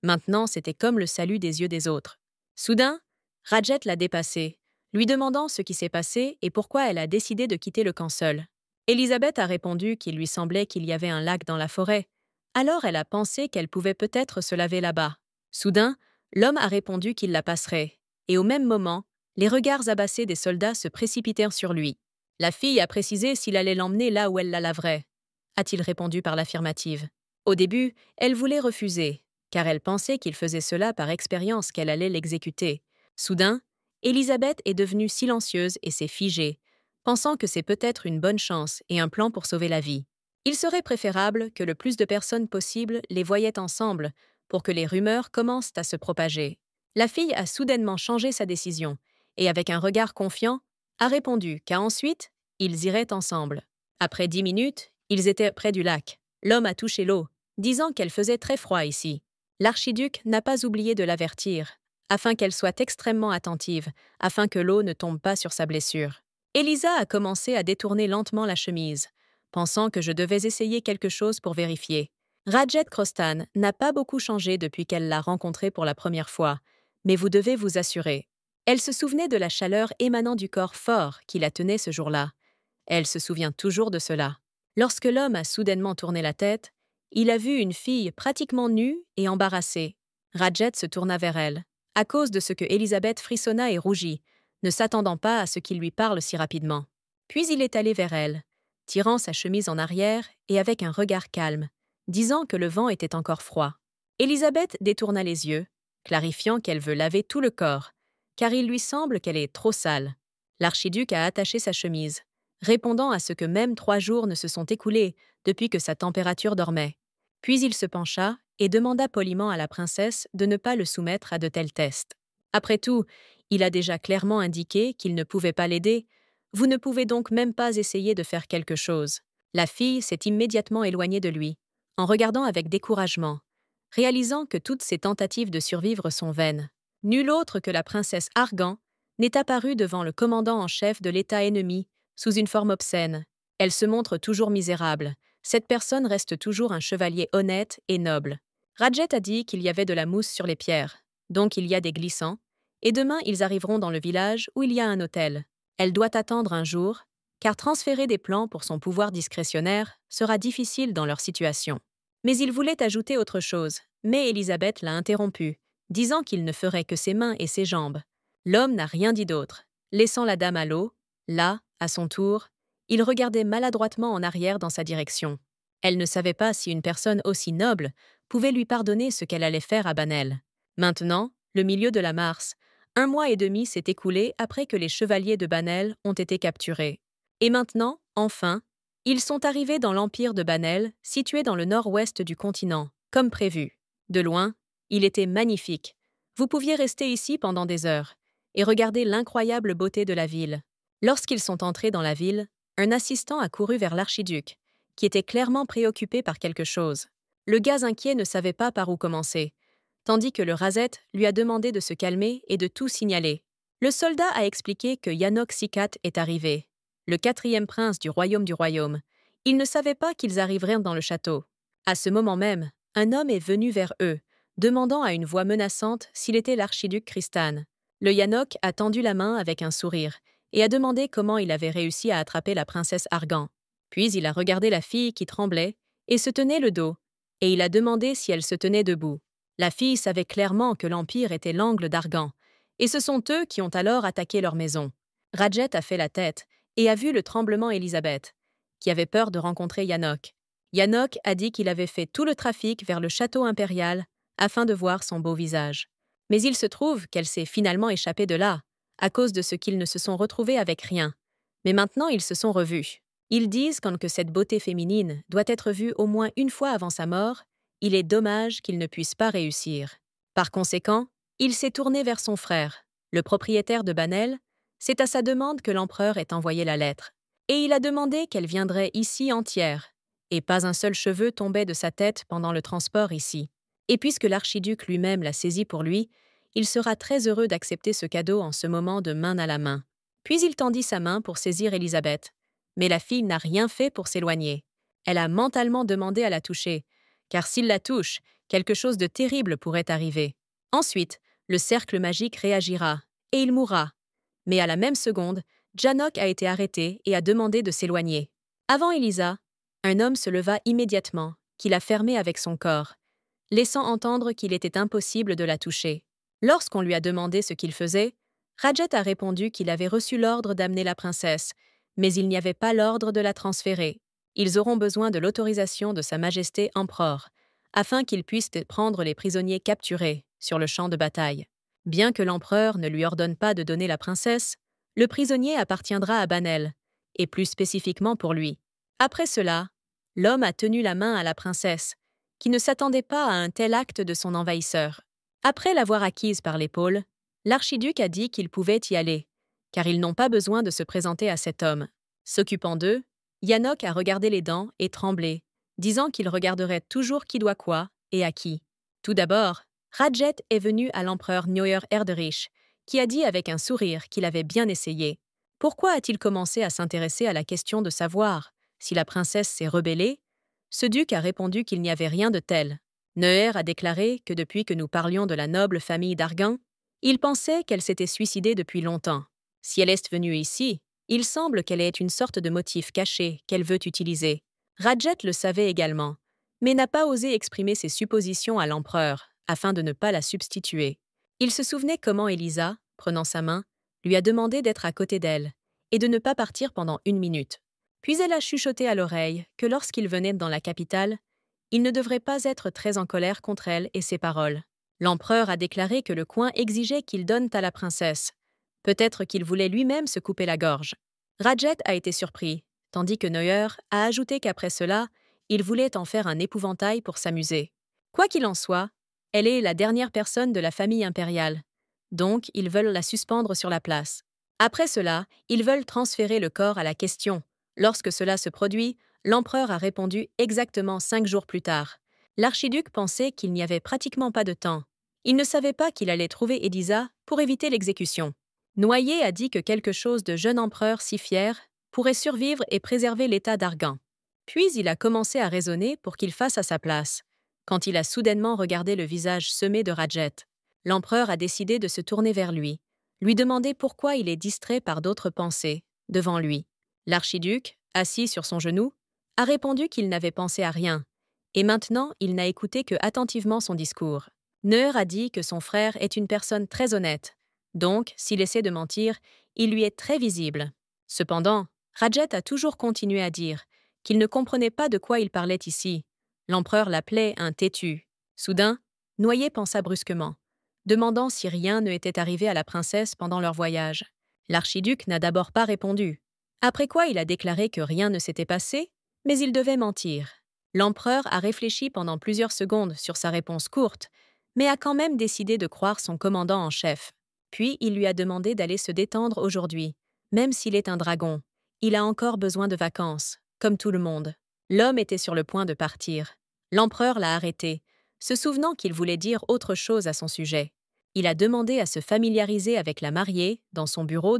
Maintenant, c'était comme le salut des yeux des autres. Soudain, Rajat l'a dépassée, lui demandant ce qui s'est passé et pourquoi elle a décidé de quitter le camp seule. Elisabeth a répondu qu'il lui semblait qu'il y avait un lac dans la forêt. Alors elle a pensé qu'elle pouvait peut-être se laver là-bas. Soudain, l'homme a répondu qu'il la passerait, et au même moment, les regards abassés des soldats se précipitèrent sur lui. La fille a précisé s'il allait l'emmener là où elle la laverait, a-t-il répondu par l'affirmative. Au début, elle voulait refuser, car elle pensait qu'il faisait cela par expérience qu'elle allait l'exécuter. Soudain, Elisabeth est devenue silencieuse et s'est figée, pensant que c'est peut-être une bonne chance et un plan pour sauver la vie. Il serait préférable que le plus de personnes possible les voyaient ensemble pour que les rumeurs commencent à se propager. La fille a soudainement changé sa décision et, avec un regard confiant, a répondu qu'ensuite, ils iraient ensemble. Après 10 minutes, ils étaient près du lac. L'homme a touché l'eau, disant qu'elle faisait très froid ici. L'archiduc n'a pas oublié de l'avertir, afin qu'elle soit extrêmement attentive, afin que l'eau ne tombe pas sur sa blessure. Elisa a commencé à détourner lentement la chemise, pensant que je devais essayer quelque chose pour vérifier. Rajat Krostan n'a pas beaucoup changé depuis qu'elle l'a rencontré pour la première fois, mais vous devez vous assurer. Elle se souvenait de la chaleur émanant du corps fort qui la tenait ce jour-là. Elle se souvient toujours de cela. Lorsque l'homme a soudainement tourné la tête, il a vu une fille pratiquement nue et embarrassée. Rajat se tourna vers elle, à cause de ce que Elisabeth frissonna et rougit, ne s'attendant pas à ce qu'il lui parle si rapidement. Puis il est allé vers elle, tirant sa chemise en arrière et avec un regard calme, disant que le vent était encore froid. Elisabeth détourna les yeux, clarifiant qu'elle veut laver tout le corps, car il lui semble qu'elle est trop sale. L'archiduc a attaché sa chemise, répondant à ce que même 3 jours ne se sont écoulés depuis que sa température dormait. Puis il se pencha et demanda poliment à la princesse de ne pas le soumettre à de tels tests. Après tout, il a déjà clairement indiqué qu'il ne pouvait pas l'aider. Vous ne pouvez donc même pas essayer de faire quelque chose. La fille s'est immédiatement éloignée de lui, en regardant avec découragement, réalisant que toutes ses tentatives de survivre sont vaines. Nulle autre que la princesse Argan n'est apparue devant le commandant en chef de l'État ennemi sous une forme obscène. Elle se montre toujours misérable. Cette personne reste toujours un chevalier honnête et noble. Rajat a dit qu'il y avait de la mousse sur les pierres, donc il y a des glissants, et demain ils arriveront dans le village où il y a un hôtel. Elle doit attendre un jour, car transférer des plans pour son pouvoir discrétionnaire sera difficile dans leur situation. Mais il voulait ajouter autre chose, mais Elisabeth l'a interrompu, disant qu'il ne ferait que ses mains et ses jambes. L'homme n'a rien dit d'autre. Laissant la dame à l'eau, là, à son tour, il regardait maladroitement en arrière dans sa direction. Elle ne savait pas si une personne aussi noble pouvait lui pardonner ce qu'elle allait faire à Banel. Maintenant, le milieu de la mars, 1 mois et demi s'est écoulé après que les chevaliers de Banel ont été capturés. Et maintenant, enfin, ils sont arrivés dans l'empire de Banel, situé dans le nord-ouest du continent, comme prévu. De loin, il était magnifique. Vous pouviez rester ici pendant des heures et regarder l'incroyable beauté de la ville. Lorsqu'ils sont entrés dans la ville, un assistant a couru vers l'archiduc, qui était clairement préoccupé par quelque chose. Le gaz inquiet ne savait pas par où commencer, tandis que le Razette lui a demandé de se calmer et de tout signaler. Le soldat a expliqué que Yanok Sikat est arrivé, le 4e prince du royaume. Ils ne savaient pas qu'ils arriveraient dans le château. À ce moment même, un homme est venu vers eux, demandant à une voix menaçante s'il était l'archiduc Kristan. Le Yanok a tendu la main avec un sourire et a demandé comment il avait réussi à attraper la princesse Argan. Puis il a regardé la fille qui tremblait et se tenait le dos, et il a demandé si elle se tenait debout. La fille savait clairement que l'Empire était l'angle d'Argan, et ce sont eux qui ont alors attaqué leur maison. Radjet a fait la tête et a vu le tremblement Elisabeth, qui avait peur de rencontrer Yanok. Yanok a dit qu'il avait fait tout le trafic vers le château impérial afin de voir son beau visage. Mais il se trouve qu'elle s'est finalement échappée de là, à cause de ce qu'ils ne se sont retrouvés avec rien. Mais maintenant ils se sont revus. Ils disent que cette beauté féminine doit être vue au moins une fois avant sa mort, il est dommage qu'il ne puisse pas réussir. Par conséquent, il s'est tourné vers son frère, le propriétaire de Banel. C'est à sa demande que l'empereur ait envoyé la lettre. Et il a demandé qu'elle viendrait ici entière, et pas un seul cheveu tombait de sa tête pendant le transport ici. Et puisque l'archiduc lui-même l'a saisi pour lui, il sera très heureux d'accepter ce cadeau en ce moment de main à la main. Puis il tendit sa main pour saisir Elisabeth. Mais la fille n'a rien fait pour s'éloigner. Elle a mentalement demandé à la toucher, car s'il la touche, quelque chose de terrible pourrait arriver. Ensuite, le cercle magique réagira, et il mourra. Mais à la même seconde, Janok a été arrêté et a demandé de s'éloigner. Avant Elisa, un homme se leva immédiatement, qu'il a fermé avec son corps, laissant entendre qu'il était impossible de la toucher. Lorsqu'on lui a demandé ce qu'il faisait, Radjet a répondu qu'il avait reçu l'ordre d'amener la princesse, mais il n'y avait pas l'ordre de la transférer. Ils auront besoin de l'autorisation de Sa Majesté Empereur, afin qu'ils puissent prendre les prisonniers capturés sur le champ de bataille. Bien que l'empereur ne lui ordonne pas de donner la princesse, le prisonnier appartiendra à Banel, et plus spécifiquement pour lui. Après cela, l'homme a tenu la main à la princesse, qui ne s'attendait pas à un tel acte de son envahisseur. Après l'avoir acquise par l'épaule, l'archiduc a dit qu'ils pouvaient y aller, car ils n'ont pas besoin de se présenter à cet homme. S'occupant d'eux, Yanok a regardé les dents et tremblé, disant qu'il regarderait toujours qui doit quoi et à qui. Tout d'abord, Radjet est venu à l'empereur Njoer Erderich, qui a dit avec un sourire qu'il avait bien essayé. Pourquoi a-t-il commencé à s'intéresser à la question de savoir si la princesse s'est rebellée? Ce duc a répondu qu'il n'y avait rien de tel. Njoer a déclaré que depuis que nous parlions de la noble famille d'Argan, il pensait qu'elle s'était suicidée depuis longtemps. Si elle est venue ici, il semble qu'elle ait une sorte de motif caché qu'elle veut utiliser. Radjet le savait également, mais n'a pas osé exprimer ses suppositions à l'empereur, afin de ne pas la substituer. Il se souvenait comment Elisa, prenant sa main, lui a demandé d'être à côté d'elle, et de ne pas partir pendant 1 minute. Puis elle a chuchoté à l'oreille que lorsqu'il venait dans la capitale, il ne devrait pas être très en colère contre elle et ses paroles. L'empereur a déclaré que le coin exigeait qu'il donne à la princesse. Peut-être qu'il voulait lui-même se couper la gorge. Radjet a été surpris, tandis que Njoer a ajouté qu'après cela, il voulait en faire un épouvantail pour s'amuser. Quoi qu'il en soit, elle est la dernière personne de la famille impériale, donc ils veulent la suspendre sur la place. Après cela, ils veulent transférer le corps à la question. Lorsque cela se produit, l'empereur a répondu exactement 5 jours plus tard. L'archiduc pensait qu'il n'y avait pratiquement pas de temps. Il ne savait pas qu'il allait trouver Elisa pour éviter l'exécution. Noyer a dit que quelque chose de jeune empereur si fier pourrait survivre et préserver l'état d'Argan. Puis il a commencé à raisonner pour qu'il fasse à sa place, quand il a soudainement regardé le visage semé de Radjet. L'empereur a décidé de se tourner vers lui demander pourquoi il est distrait par d'autres pensées, devant lui. L'archiduc, assis sur son genou, a répondu qu'il n'avait pensé à rien, et maintenant il n'a écouté que attentivement son discours. Njoer a dit que son frère est une personne très honnête, Donc, s'il essaie de mentir, il lui est très visible. Cependant, Rajat a toujours continué à dire qu'il ne comprenait pas de quoi il parlait ici. L'empereur l'appelait un têtu. Soudain, Noyer pensa brusquement, demandant si rien ne était arrivé à la princesse pendant leur voyage. L'archiduc n'a d'abord pas répondu. Après quoi il a déclaré que rien ne s'était passé, mais il devait mentir. L'empereur a réfléchi pendant plusieurs secondes sur sa réponse courte, mais a quand même décidé de croire son commandant en chef. Puis il lui a demandé d'aller se détendre aujourd'hui. Même s'il est un dragon, il a encore besoin de vacances, comme tout le monde. L'homme était sur le point de partir. L'empereur l'a arrêté, se souvenant qu'il voulait dire autre chose à son sujet. Il a demandé à se familiariser avec la mariée, dans son bureau,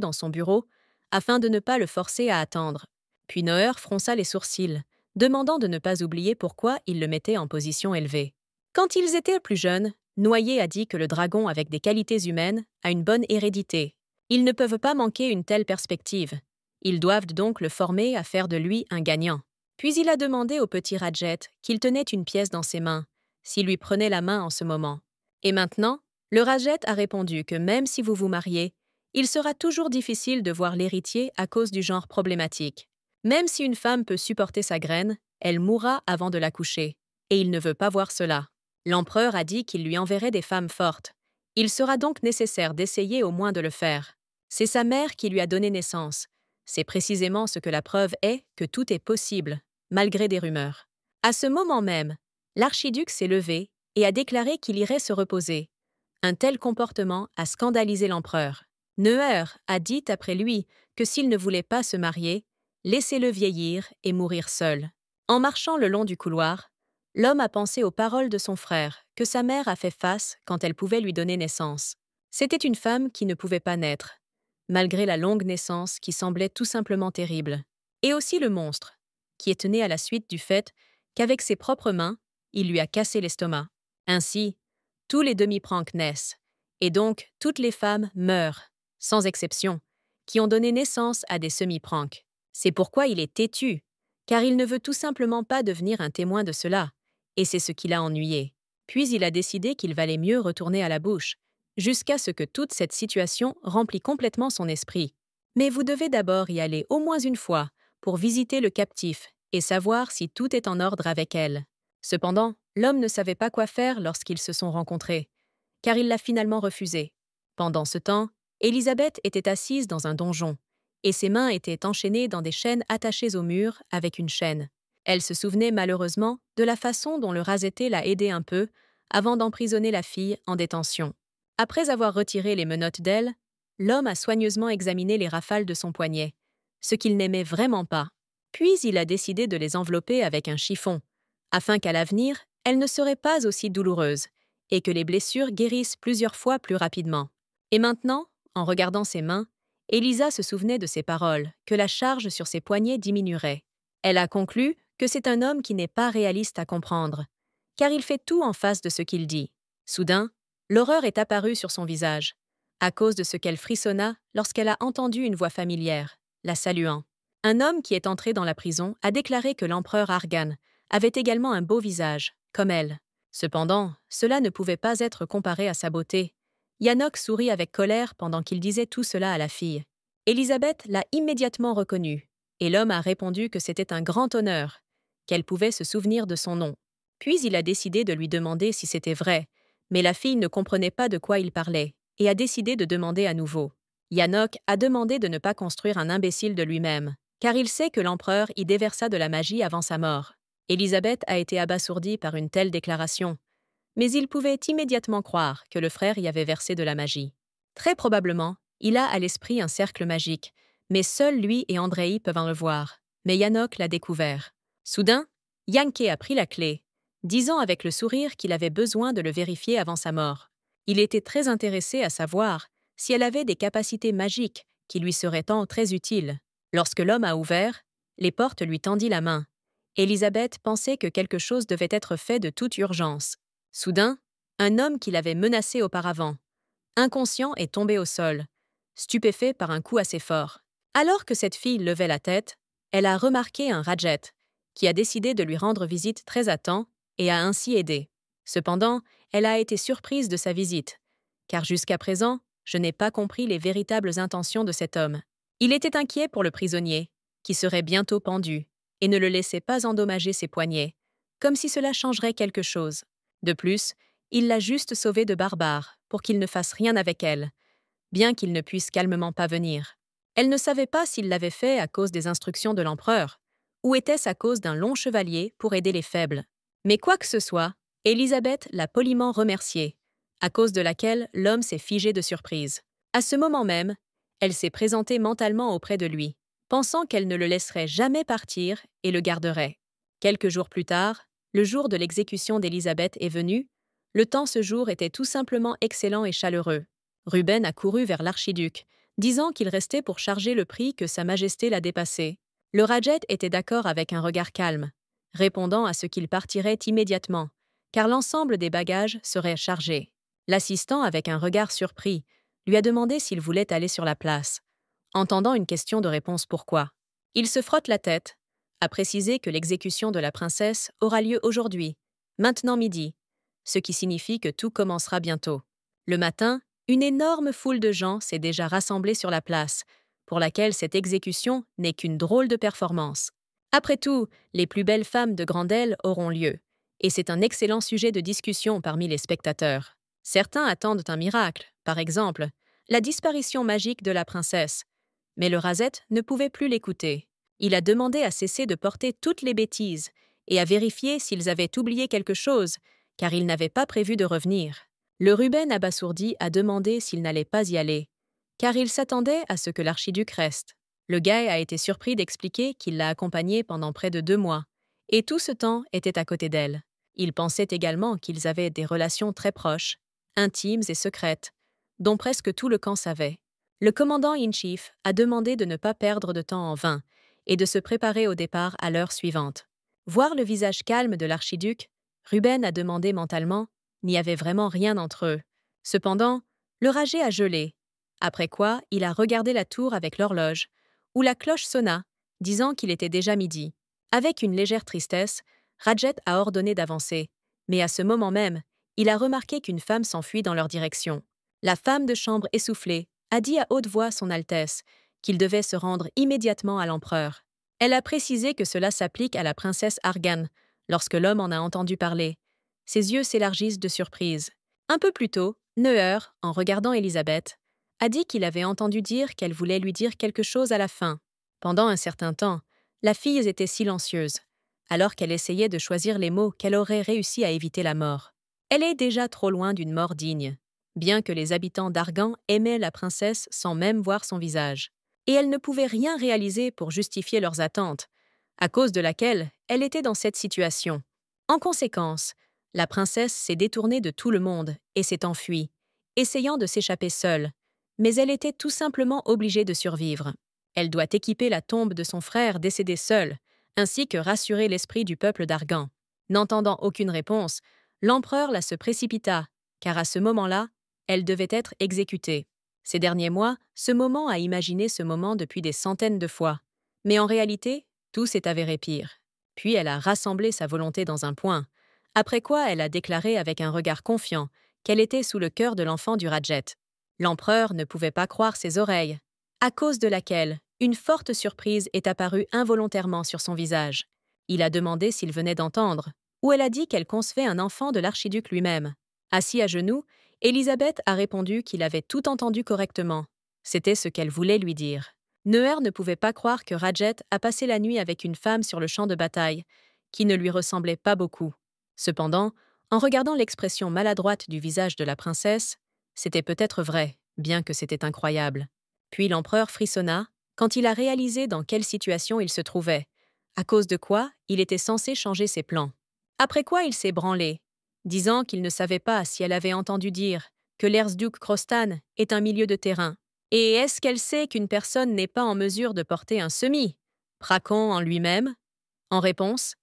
afin de ne pas le forcer à attendre. Puis Noër fronça les sourcils, demandant de ne pas oublier pourquoi il le mettait en position élevée. Quand ils étaient plus jeunes, Noyer a dit que le dragon avec des qualités humaines a une bonne hérédité. Ils ne peuvent pas manquer une telle perspective. Ils doivent donc le former à faire de lui un gagnant. Puis il a demandé au petit Rajat qu'il tenait une pièce dans ses mains, s'il lui prenait la main en ce moment. Et maintenant, le Rajat a répondu que même si vous vous mariez, il sera toujours difficile de voir l'héritier à cause du genre problématique. Même si une femme peut supporter sa graine, elle mourra avant de l'accoucher, et il ne veut pas voir cela. L'empereur a dit qu'il lui enverrait des femmes fortes. Il sera donc nécessaire d'essayer au moins de le faire. C'est sa mère qui lui a donné naissance. C'est précisément ce que la preuve est que tout est possible, malgré des rumeurs. À ce moment même, l'archiduc s'est levé et a déclaré qu'il irait se reposer. Un tel comportement a scandalisé l'empereur. Noër a dit après lui que s'il ne voulait pas se marier, laissez-le vieillir et mourir seul. En marchant le long du couloir, l'homme a pensé aux paroles de son frère que sa mère a fait face quand elle pouvait lui donner naissance. C'était une femme qui ne pouvait pas naître, malgré la longue naissance qui semblait tout simplement terrible. Et aussi le monstre, qui est né à la suite du fait qu'avec ses propres mains, il lui a cassé l'estomac. Ainsi, tous les demi-pranks naissent, et donc toutes les femmes meurent, sans exception, qui ont donné naissance à des semi-pranks. C'est pourquoi il est têtu, car il ne veut tout simplement pas devenir un témoin de cela, et c'est ce qui l'a ennuyé. Puis il a décidé qu'il valait mieux retourner à la bouche, jusqu'à ce que toute cette situation remplit complètement son esprit. Mais vous devez d'abord y aller au moins une fois pour visiter le captif et savoir si tout est en ordre avec elle. Cependant, l'homme ne savait pas quoi faire lorsqu'ils se sont rencontrés, car il l'a finalement refusé. Pendant ce temps, Élisabeth était assise dans un donjon, et ses mains étaient enchaînées dans des chaînes attachées au mur avec une chaîne. Elle se souvenait malheureusement de la façon dont le Rasété l'a aidée un peu avant d'emprisonner la fille en détention. Après avoir retiré les menottes d'elle, l'homme a soigneusement examiné les rafales de son poignet, ce qu'il n'aimait vraiment pas. Puis il a décidé de les envelopper avec un chiffon, afin qu'à l'avenir, elles ne seraient pas aussi douloureuses et que les blessures guérissent plusieurs fois plus rapidement. Et maintenant, en regardant ses mains, Élisa se souvenait de ses paroles, que la charge sur ses poignets diminuerait. Elle a conclu que c'est un homme qui n'est pas réaliste à comprendre, car il fait tout en face de ce qu'il dit. Soudain, l'horreur est apparue sur son visage, à cause de ce qu'elle frissonna lorsqu'elle a entendu une voix familière, la saluant. Un homme qui est entré dans la prison a déclaré que l'empereur Argan avait également un beau visage, comme elle. Cependant, cela ne pouvait pas être comparé à sa beauté. Yanok sourit avec colère pendant qu'il disait tout cela à la fille. Élisabeth l'a immédiatement reconnu, et l'homme a répondu que c'était un grand honneur, qu'elle pouvait se souvenir de son nom. Puis il a décidé de lui demander si c'était vrai, mais la fille ne comprenait pas de quoi il parlait, et a décidé de demander à nouveau. Yanok a demandé de ne pas construire un imbécile de lui-même, car il sait que l'empereur y déversa de la magie avant sa mort. Élisabeth a été abasourdie par une telle déclaration, mais il pouvait immédiatement croire que le frère y avait versé de la magie. Très probablement, il a à l'esprit un cercle magique, mais seuls lui et Andrei peuvent en le voir. Mais Yanok l'a découvert. Soudain, Yankee a pris la clé, disant avec le sourire qu'il avait besoin de le vérifier avant sa mort. Il était très intéressé à savoir si elle avait des capacités magiques qui lui seraient tant très utiles. Lorsque l'homme a ouvert, les portes lui tendit la main. Élisabeth pensait que quelque chose devait être fait de toute urgence. Soudain, un homme qui l'avait menacé auparavant, inconscient, est tombé au sol, stupéfait par un coup assez fort. Alors que cette fille levait la tête, elle a remarqué un Rajat, qui a décidé de lui rendre visite très à temps et a ainsi aidé. Cependant, elle a été surprise de sa visite, car jusqu'à présent, Je n'ai pas compris les véritables intentions de cet homme. Il était inquiet pour le prisonnier, qui serait bientôt pendu, et ne le laissait pas endommager ses poignets, comme si cela changerait quelque chose. De plus, il l'a juste sauvée de barbares, pour qu'il ne fasse rien avec elle, bien qu'il ne puisse calmement pas venir. Elle ne savait pas s'il l'avait fait à cause des instructions de l'empereur, ou était-ce à cause d'un long chevalier pour aider les faibles. Mais quoi que ce soit, Élisabeth l'a poliment remerciée, à cause de laquelle l'homme s'est figé de surprise. À ce moment même, elle s'est présentée mentalement auprès de lui, pensant qu'elle ne le laisserait jamais partir et le garderait. Quelques jours plus tard, le jour de l'exécution d'Élisabeth est venu. Le temps ce jour était tout simplement excellent et chaleureux. Ruben a couru vers l'archiduc, disant qu'il restait pour charger le prix que Sa Majesté l'a dépassé. Le Radjet était d'accord avec un regard calme, répondant à ce qu'il partirait immédiatement, car l'ensemble des bagages serait chargé. L'assistant, avec un regard surpris, lui a demandé s'il voulait aller sur la place, entendant une question de réponse pourquoi. Il se frotte la tête, a précisé que l'exécution de la princesse aura lieu aujourd'hui, maintenant midi, ce qui signifie que tout commencera bientôt. Le matin, une énorme foule de gens s'est déjà rassemblée sur la place, pour laquelle cette exécution n'est qu'une drôle de performance. Après tout, les plus belles femmes de Grendel auront lieu, et c'est un excellent sujet de discussion parmi les spectateurs. Certains attendent un miracle, par exemple, la disparition magique de la princesse. Mais le Razet ne pouvait plus l'écouter. Il a demandé à cesser de porter toutes les bêtises et à vérifier s'ils avaient oublié quelque chose, car il n'avait pas prévu de revenir. Le Ruben abasourdi a demandé s'il n'allait pas y aller, car il s'attendait à ce que l'archiduc reste. Le Gaï a été surpris d'expliquer qu'il l'a accompagnée pendant près de 2 mois, et tout ce temps était à côté d'elle. Il pensait également qu'ils avaient des relations très proches, intimes et secrètes, dont presque tout le camp savait. Le commandant in-chief a demandé de ne pas perdre de temps en vain et de se préparer au départ à l'heure suivante. Voir le visage calme de l'archiduc, Ruben a demandé mentalement, n'y avait vraiment rien entre eux. Cependant, le Rajé a gelé, après quoi il a regardé la tour avec l'horloge, où la cloche sonna, disant qu'il était déjà midi. Avec une légère tristesse, Radjet a ordonné d'avancer, mais à ce moment même, il a remarqué qu'une femme s'enfuit dans leur direction. La femme de chambre essoufflée a dit à haute voix Son Altesse qu'il devait se rendre immédiatement à l'empereur. Elle a précisé que cela s'applique à la princesse Argan, lorsque l'homme en a entendu parler. Ses yeux s'élargissent de surprise. Un peu plus tôt, Neuer, en regardant Élisabeth, a dit qu'il avait entendu dire qu'elle voulait lui dire quelque chose à la fin. Pendant un certain temps, la fille était silencieuse, alors qu'elle essayait de choisir les mots qu'elle aurait réussi à éviter la mort. Elle est déjà trop loin d'une mort digne, bien que les habitants d'Argan aimaient la princesse sans même voir son visage. Et elle ne pouvait rien réaliser pour justifier leurs attentes, à cause de laquelle elle était dans cette situation. En conséquence, la princesse s'est détournée de tout le monde et s'est enfuie, essayant de s'échapper seule, mais elle était tout simplement obligée de survivre. Elle doit équiper la tombe de son frère décédé seul, ainsi que rassurer l'esprit du peuple d'Argan. N'entendant aucune réponse, l'empereur la se précipita, car à ce moment-là, elle devait être exécutée. Ces derniers mois, ce moment a imaginé ce moment depuis des centaines de fois. Mais en réalité, tout s'est avéré pire. Puis elle a rassemblé sa volonté dans un point, après quoi elle a déclaré avec un regard confiant qu'elle était sous le cœur de l'enfant du Radjet. L'empereur ne pouvait pas croire ses oreilles, à cause de laquelle une forte surprise est apparue involontairement sur son visage. Il a demandé s'il venait d'entendre, ou elle a dit qu'elle concevait un enfant de l'archiduc lui-même. Assis à genoux, Élisabeth a répondu qu'il avait tout entendu correctement. C'était ce qu'elle voulait lui dire. Neuer ne pouvait pas croire que Radjet a passé la nuit avec une femme sur le champ de bataille, qui ne lui ressemblait pas beaucoup. Cependant, en regardant l'expression maladroite du visage de la princesse, c'était peut-être vrai, bien que c'était incroyable. Puis l'empereur frissonna quand il a réalisé dans quelle situation il se trouvait, à cause de quoi il était censé changer ses plans. Après quoi il s'est branlé, disant qu'il ne savait pas si elle avait entendu dire que l'Erzduc Crostan est un milieu de terrain. Et est-ce qu'elle sait qu'une personne n'est pas en mesure de porter un semis, Pracon en lui-même? En réponse,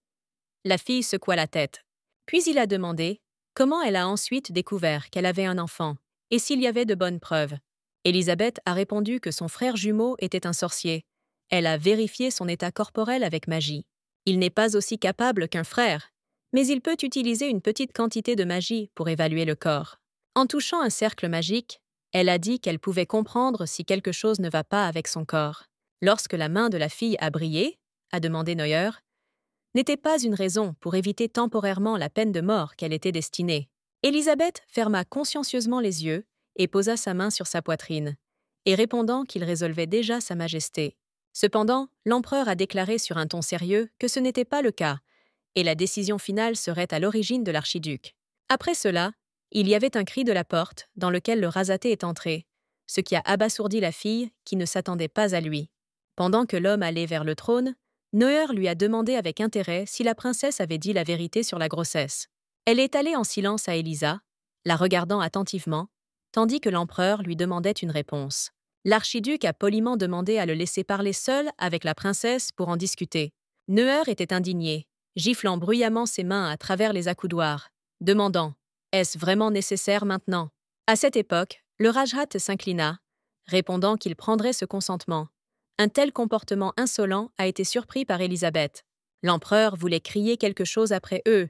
la fille secoua la tête. Puis il a demandé comment elle a ensuite découvert qu'elle avait un enfant, et s'il y avait de bonnes preuves. Élisabeth a répondu que son frère jumeau était un sorcier. Elle a vérifié son état corporel avec magie. Il n'est pas aussi capable qu'un frère, mais il peut utiliser une petite quantité de magie pour évaluer le corps. En touchant un cercle magique, Elle a dit qu'elle pouvait comprendre si quelque chose ne va pas avec son corps. Lorsque la main de la fille a brillé, a demandé Neuer, n'était pas une raison pour éviter temporairement la peine de mort qu'elle était destinée. Élisabeth ferma consciencieusement les yeux et posa sa main sur sa poitrine, et répondant qu'il résolvait déjà Sa Majesté. Cependant, l'empereur a déclaré sur un ton sérieux que ce n'était pas le cas, et la décision finale serait à l'origine de l'archiduc. Après cela, il y avait un cri de la porte dans lequel le rasaté est entré, ce qui a abasourdi la fille qui ne s'attendait pas à lui. Pendant que l'homme allait vers le trône, Neuer lui a demandé avec intérêt si la princesse avait dit la vérité sur la grossesse. Elle est allée en silence à Élisa, la regardant attentivement, tandis que l'empereur lui demandait une réponse. L'archiduc a poliment demandé à le laisser parler seul avec la princesse pour en discuter. Neuer était indigné, giflant bruyamment ses mains à travers les accoudoirs, demandant « Est-ce vraiment nécessaire maintenant ?» À cette époque, le Rajhat s'inclina, répondant qu'il prendrait ce consentement. Un tel comportement insolent a été surpris par Élisabeth. L'empereur voulait crier quelque chose après eux,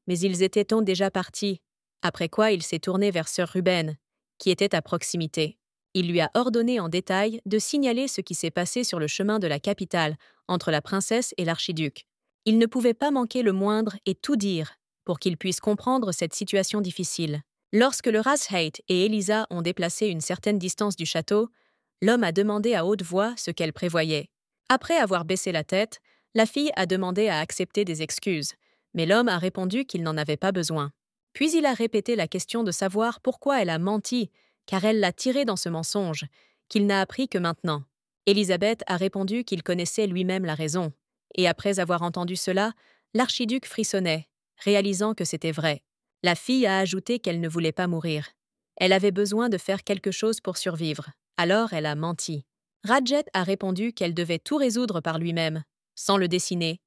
mais ils étaient donc déjà partis, après quoi il s'est tourné vers sœur Ruben, qui était à proximité. Il lui a ordonné en détail de signaler ce qui s'est passé sur le chemin de la capitale, entre la princesse et l'archiduc. Il ne pouvait pas manquer le moindre et tout dire, pour qu'il puisse comprendre cette situation difficile. Lorsque le Rashait et Élisa ont déplacé une certaine distance du château, l'homme a demandé à haute voix ce qu'elle prévoyait. Après avoir baissé la tête, la fille a demandé à accepter des excuses, mais l'homme a répondu qu'il n'en avait pas besoin. Puis il a répété la question de savoir pourquoi elle a menti, car elle l'a tiré dans ce mensonge, qu'il n'a appris que maintenant. Élisabeth a répondu qu'il connaissait lui-même la raison, et après avoir entendu cela, l'archiduc frissonnait, réalisant que c'était vrai. La fille a ajouté qu'elle ne voulait pas mourir. Elle avait besoin de faire quelque chose pour survivre, alors elle a menti. Radjet a répondu qu'elle devait tout résoudre par lui-même, sans le dessiner,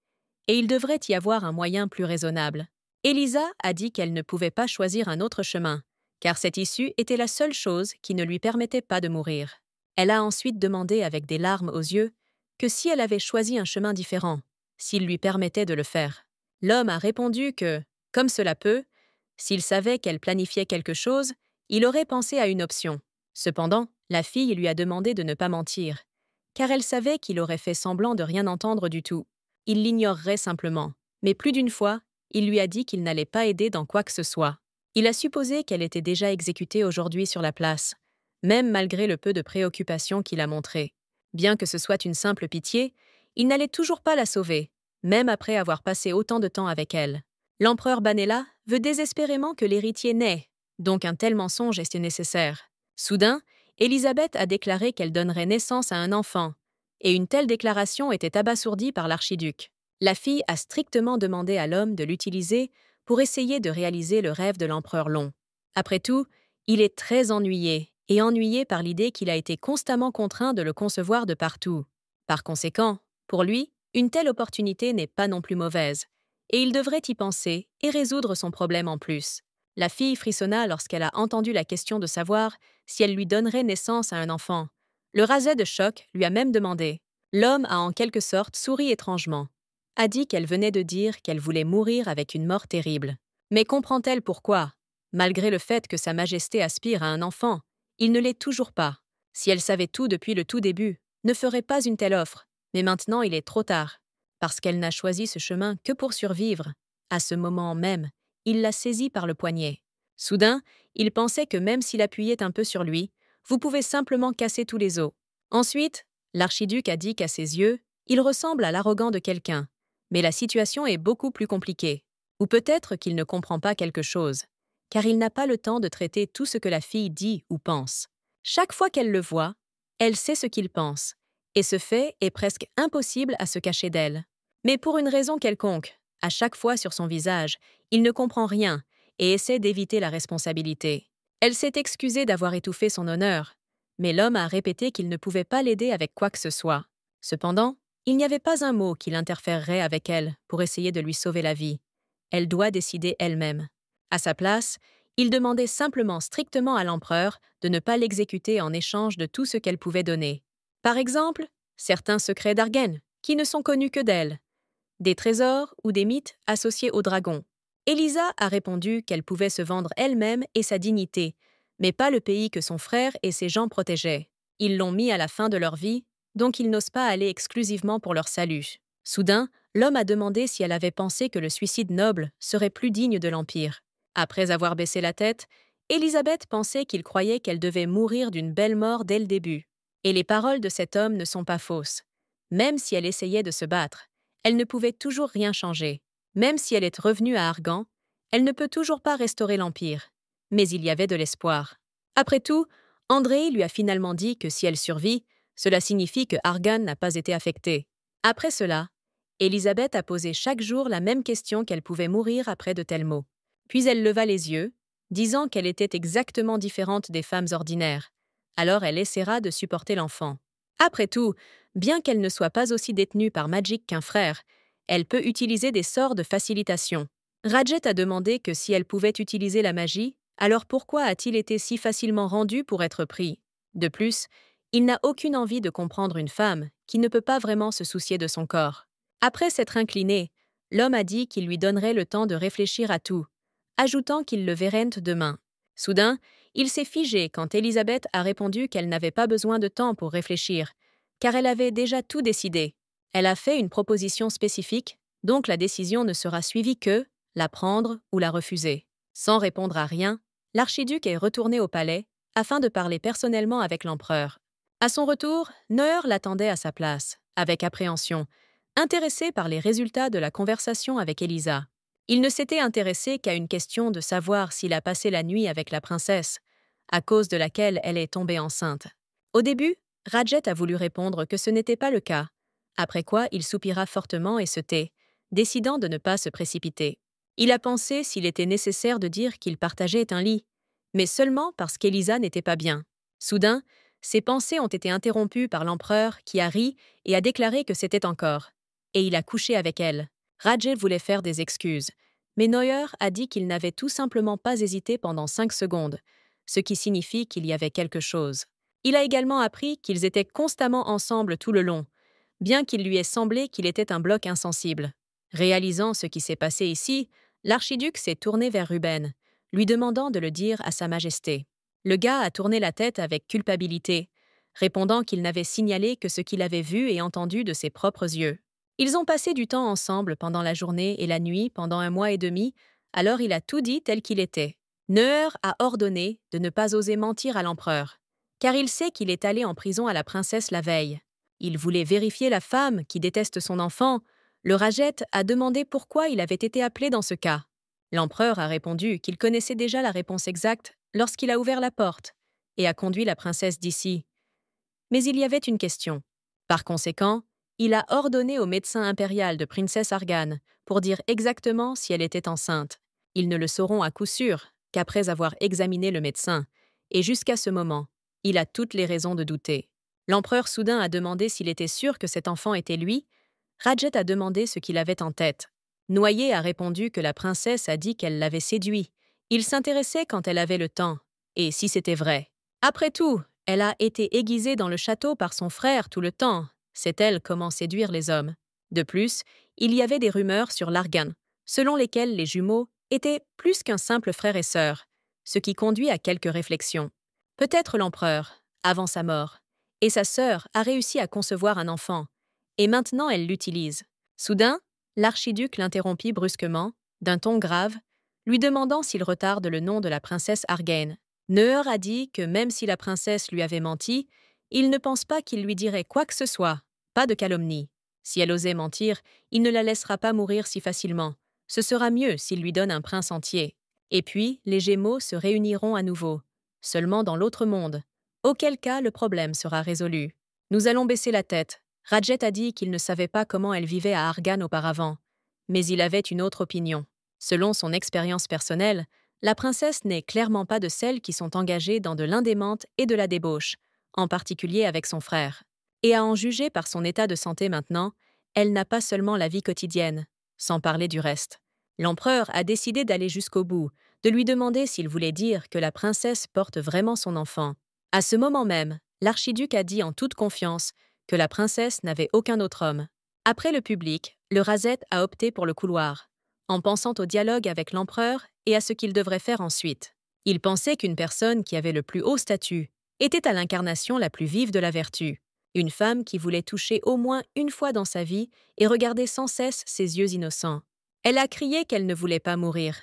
et il devrait y avoir un moyen plus raisonnable. Élisa a dit qu'elle ne pouvait pas choisir un autre chemin, car cette issue était la seule chose qui ne lui permettait pas de mourir. Elle a ensuite demandé avec des larmes aux yeux que si elle avait choisi un chemin différent, s'il lui permettait de le faire. L'homme a répondu que, comme cela peut, s'il savait qu'elle planifiait quelque chose, il aurait pensé à une option. Cependant, la fille lui a demandé de ne pas mentir, car elle savait qu'il aurait fait semblant de rien entendre du tout. Il l'ignorerait simplement, mais plus d'une fois, il lui a dit qu'il n'allait pas aider dans quoi que ce soit. Il a supposé qu'elle était déjà exécutée aujourd'hui sur la place, même malgré le peu de préoccupation qu'il a montré. Bien que ce soit une simple pitié, il n'allait toujours pas la sauver, même après avoir passé autant de temps avec elle. L'empereur Banella veut désespérément que l'héritier naisse, donc un tel mensonge est nécessaire. Soudain, Élisabeth a déclaré qu'elle donnerait naissance à un enfant, et une telle déclaration était abasourdie par l'archiduc. La fille a strictement demandé à l'homme de l'utiliser pour essayer de réaliser le rêve de l'empereur Long. Après tout, il est très ennuyé par l'idée qu'il a été constamment contraint de le concevoir de partout. Par conséquent, pour lui, une telle opportunité n'est pas non plus mauvaise, et il devrait y penser et résoudre son problème en plus. La fille frissonna lorsqu'elle a entendu la question de savoir si elle lui donnerait naissance à un enfant. Le rasé de choc lui a même demandé. L'homme a en quelque sorte souri étrangement. A dit qu'elle venait de dire qu'elle voulait mourir avec une mort terrible. Mais comprend-elle pourquoi? Malgré le fait que Sa Majesté aspire à un enfant, il ne l'est toujours pas. Si elle savait tout depuis le tout début, ne ferait pas une telle offre. Mais maintenant il est trop tard. Parce qu'elle n'a choisi ce chemin que pour survivre. À ce moment même, il l'a saisie par le poignet. Soudain, il pensait que même s'il appuyait un peu sur lui, vous pouvez simplement casser tous les os. Ensuite, l'archiduc a dit qu'à ses yeux, il ressemble à l'arrogant de quelqu'un. Mais la situation est beaucoup plus compliquée. Ou peut-être qu'il ne comprend pas quelque chose, car il n'a pas le temps de traiter tout ce que la fille dit ou pense. Chaque fois qu'elle le voit, elle sait ce qu'il pense, et ce fait est presque impossible à se cacher d'elle. Mais pour une raison quelconque, à chaque fois sur son visage, il ne comprend rien et essaie d'éviter la responsabilité. Elle s'est excusée d'avoir étouffé son honneur, mais l'homme a répété qu'il ne pouvait pas l'aider avec quoi que ce soit. Cependant, il n'y avait pas un mot qui l'interférerait avec elle pour essayer de lui sauver la vie. Elle doit décider elle-même. À sa place, il demandait simplement strictement à l'empereur de ne pas l'exécuter en échange de tout ce qu'elle pouvait donner. Par exemple, certains secrets d'Argen, qui ne sont connus que d'elle, des trésors ou des mythes associés au dragon. Élisa a répondu qu'elle pouvait se vendre elle-même et sa dignité, mais pas le pays que son frère et ses gens protégeaient. Ils l'ont mis à la fin de leur vie, donc ils n'osent pas aller exclusivement pour leur salut. Soudain, l'homme a demandé si elle avait pensé que le suicide noble serait plus digne de l'Empire. Après avoir baissé la tête, Élisabeth pensait qu'il croyait qu'elle devait mourir d'une belle mort dès le début. Et les paroles de cet homme ne sont pas fausses. Même si elle essayait de se battre, elle ne pouvait toujours rien changer. Même si elle est revenue à Argan, elle ne peut toujours pas restaurer l'Empire. Mais il y avait de l'espoir. Après tout, Andrei lui a finalement dit que si elle survit, cela signifie que Argan n'a pas été affecté. Après cela, Élisabeth a posé chaque jour la même question qu'elle pouvait mourir après de tels mots. Puis elle leva les yeux, disant qu'elle était exactement différente des femmes ordinaires. Alors elle essaiera de supporter l'enfant. Après tout, bien qu'elle ne soit pas aussi détenue par Magic qu'un frère, elle peut utiliser des sorts de facilitation. Radjet a demandé que si elle pouvait utiliser la magie, alors pourquoi a-t-il été si facilement rendu pour être pris? De plus, il n'a aucune envie de comprendre une femme qui ne peut pas vraiment se soucier de son corps. Après s'être incliné, l'homme a dit qu'il lui donnerait le temps de réfléchir à tout, ajoutant qu'il le verrait demain. Soudain, il s'est figé quand Élisabeth a répondu qu'elle n'avait pas besoin de temps pour réfléchir, car elle avait déjà tout décidé. Elle a fait une proposition spécifique, donc la décision ne sera suivie que la prendre ou la refuser. Sans répondre à rien, l'archiduc est retourné au palais afin de parler personnellement avec l'empereur. À son retour, Noër l'attendait à sa place, avec appréhension, intéressé par les résultats de la conversation avec Élisa. Il ne s'était intéressé qu'à une question de savoir s'il a passé la nuit avec la princesse, à cause de laquelle elle est tombée enceinte. Au début, Radjet a voulu répondre que ce n'était pas le cas, après quoi il soupira fortement et se tait, décidant de ne pas se précipiter. Il a pensé s'il était nécessaire de dire qu'il partageait un lit, mais seulement parce qu'Élisa n'était pas bien. Soudain, ses pensées ont été interrompues par l'empereur qui a ri et a déclaré que c'était encore. Et il a couché avec elle. Radjet voulait faire des excuses, mais Noër a dit qu'il n'avait tout simplement pas hésité pendant 5 secondes, ce qui signifie qu'il y avait quelque chose. Il a également appris qu'ils étaient constamment ensemble tout le long, bien qu'il lui ait semblé qu'il était un bloc insensible. Réalisant ce qui s'est passé ici, l'archiduc s'est tourné vers Ruben, lui demandant de le dire à Sa Majesté. Le gars a tourné la tête avec culpabilité, répondant qu'il n'avait signalé que ce qu'il avait vu et entendu de ses propres yeux. Ils ont passé du temps ensemble pendant la journée et la nuit pendant 1 mois et demi, alors il a tout dit tel qu'il était. Noër a ordonné de ne pas oser mentir à l'empereur, car il sait qu'il est allé en prison à la princesse la veille. Il voulait vérifier la femme qui déteste son enfant. Le Radjet a demandé pourquoi il avait été appelé dans ce cas. L'empereur a répondu qu'il connaissait déjà la réponse exacte lorsqu'il a ouvert la porte et a conduit la princesse d'ici. Mais il y avait une question. Par conséquent, il a ordonné au médecin impérial de Princesse Argan pour dire exactement si elle était enceinte. Ils ne le sauront à coup sûr qu'après avoir examiné le médecin, et jusqu'à ce moment, il a toutes les raisons de douter. L'empereur soudain a demandé s'il était sûr que cet enfant était lui. Radjet a demandé ce qu'il avait en tête. Noyer a répondu que la princesse a dit qu'elle l'avait séduit. Il s'intéressait quand elle avait le temps, et si c'était vrai. Après tout, elle a été aiguisée dans le château par son frère tout le temps. C'est elle comment séduire les hommes. De plus, il y avait des rumeurs sur l'Argan, selon lesquelles les jumeaux étaient plus qu'un simple frère et sœur, ce qui conduit à quelques réflexions. Peut-être l'empereur, avant sa mort, et sa sœur a réussi à concevoir un enfant, et maintenant elle l'utilise. Soudain, l'archiduc l'interrompit brusquement, d'un ton grave, lui demandant s'il retarde le nom de la princesse Argain. Noër a dit que même si la princesse lui avait menti, il ne pense pas qu'il lui dirait quoi que ce soit, pas de calomnie. Si elle osait mentir, il ne la laissera pas mourir si facilement. Ce sera mieux s'il lui donne un prince entier. Et puis, les Gémeaux se réuniront à nouveau, seulement dans l'autre monde, auquel cas le problème sera résolu. Nous allons baisser la tête. Radjet a dit qu'il ne savait pas comment elle vivait à Argan auparavant, mais il avait une autre opinion. Selon son expérience personnelle, la princesse n'est clairement pas de celles qui sont engagées dans de l'indémente et de la débauche, en particulier avec son frère. Et à en juger par son état de santé maintenant, elle n'a pas seulement la vie quotidienne, sans parler du reste. L'empereur a décidé d'aller jusqu'au bout, de lui demander s'il voulait dire que la princesse porte vraiment son enfant. À ce moment même, l'archiduc a dit en toute confiance que la princesse n'avait aucun autre homme. Après le public, le Radjet a opté pour le couloir, en pensant au dialogue avec l'empereur et à ce qu'il devrait faire ensuite. Il pensait qu'une personne qui avait le plus haut statut était à l'incarnation la plus vive de la vertu, une femme qui voulait toucher au moins une fois dans sa vie et regarder sans cesse ses yeux innocents. Elle a crié qu'elle ne voulait pas mourir,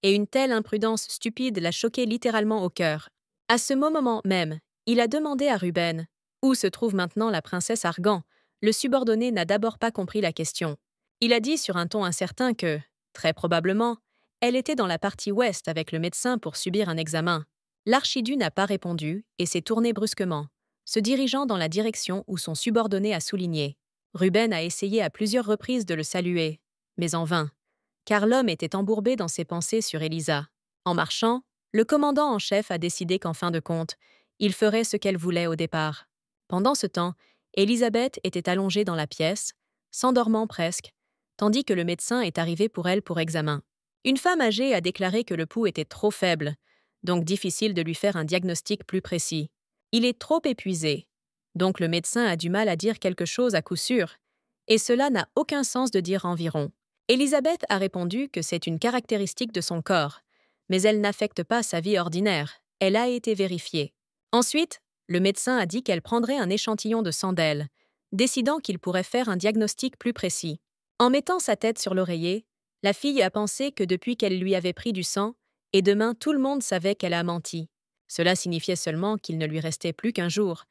et une telle imprudence stupide l'a choqué littéralement au cœur. À ce moment même, il a demandé à Ruben « Où se trouve maintenant la princesse Argan ?» Le subordonné n'a d'abord pas compris la question. Il a dit sur un ton incertain que, très probablement, elle était dans la partie ouest avec le médecin pour subir un examen. L'archidu n'a pas répondu et s'est tourné brusquement, se dirigeant dans la direction où son subordonné a souligné. Ruben a essayé à plusieurs reprises de le saluer, mais en vain, car l'homme était embourbé dans ses pensées sur Elisa. En marchant, le commandant en chef a décidé qu'en fin de compte, il ferait ce qu'elle voulait au départ. Pendant ce temps, Élisabeth était allongée dans la pièce, s'endormant presque, tandis que le médecin est arrivé pour elle pour examen. Une femme âgée a déclaré que le pouls était trop faible, donc difficile de lui faire un diagnostic plus précis. Il est trop épuisé, donc le médecin a du mal à dire quelque chose à coup sûr, et cela n'a aucun sens de dire environ. Élisabeth a répondu que c'est une caractéristique de son corps, mais elle n'affecte pas sa vie ordinaire, elle a été vérifiée. Ensuite, le médecin a dit qu'elle prendrait un échantillon de sang d'elle, décidant qu'il pourrait faire un diagnostic plus précis. En mettant sa tête sur l'oreiller, la fille a pensé que depuis qu'elle lui avait pris du sang, et demain tout le monde savait qu'elle a menti. Cela signifiait seulement qu'il ne lui restait plus qu'un jour.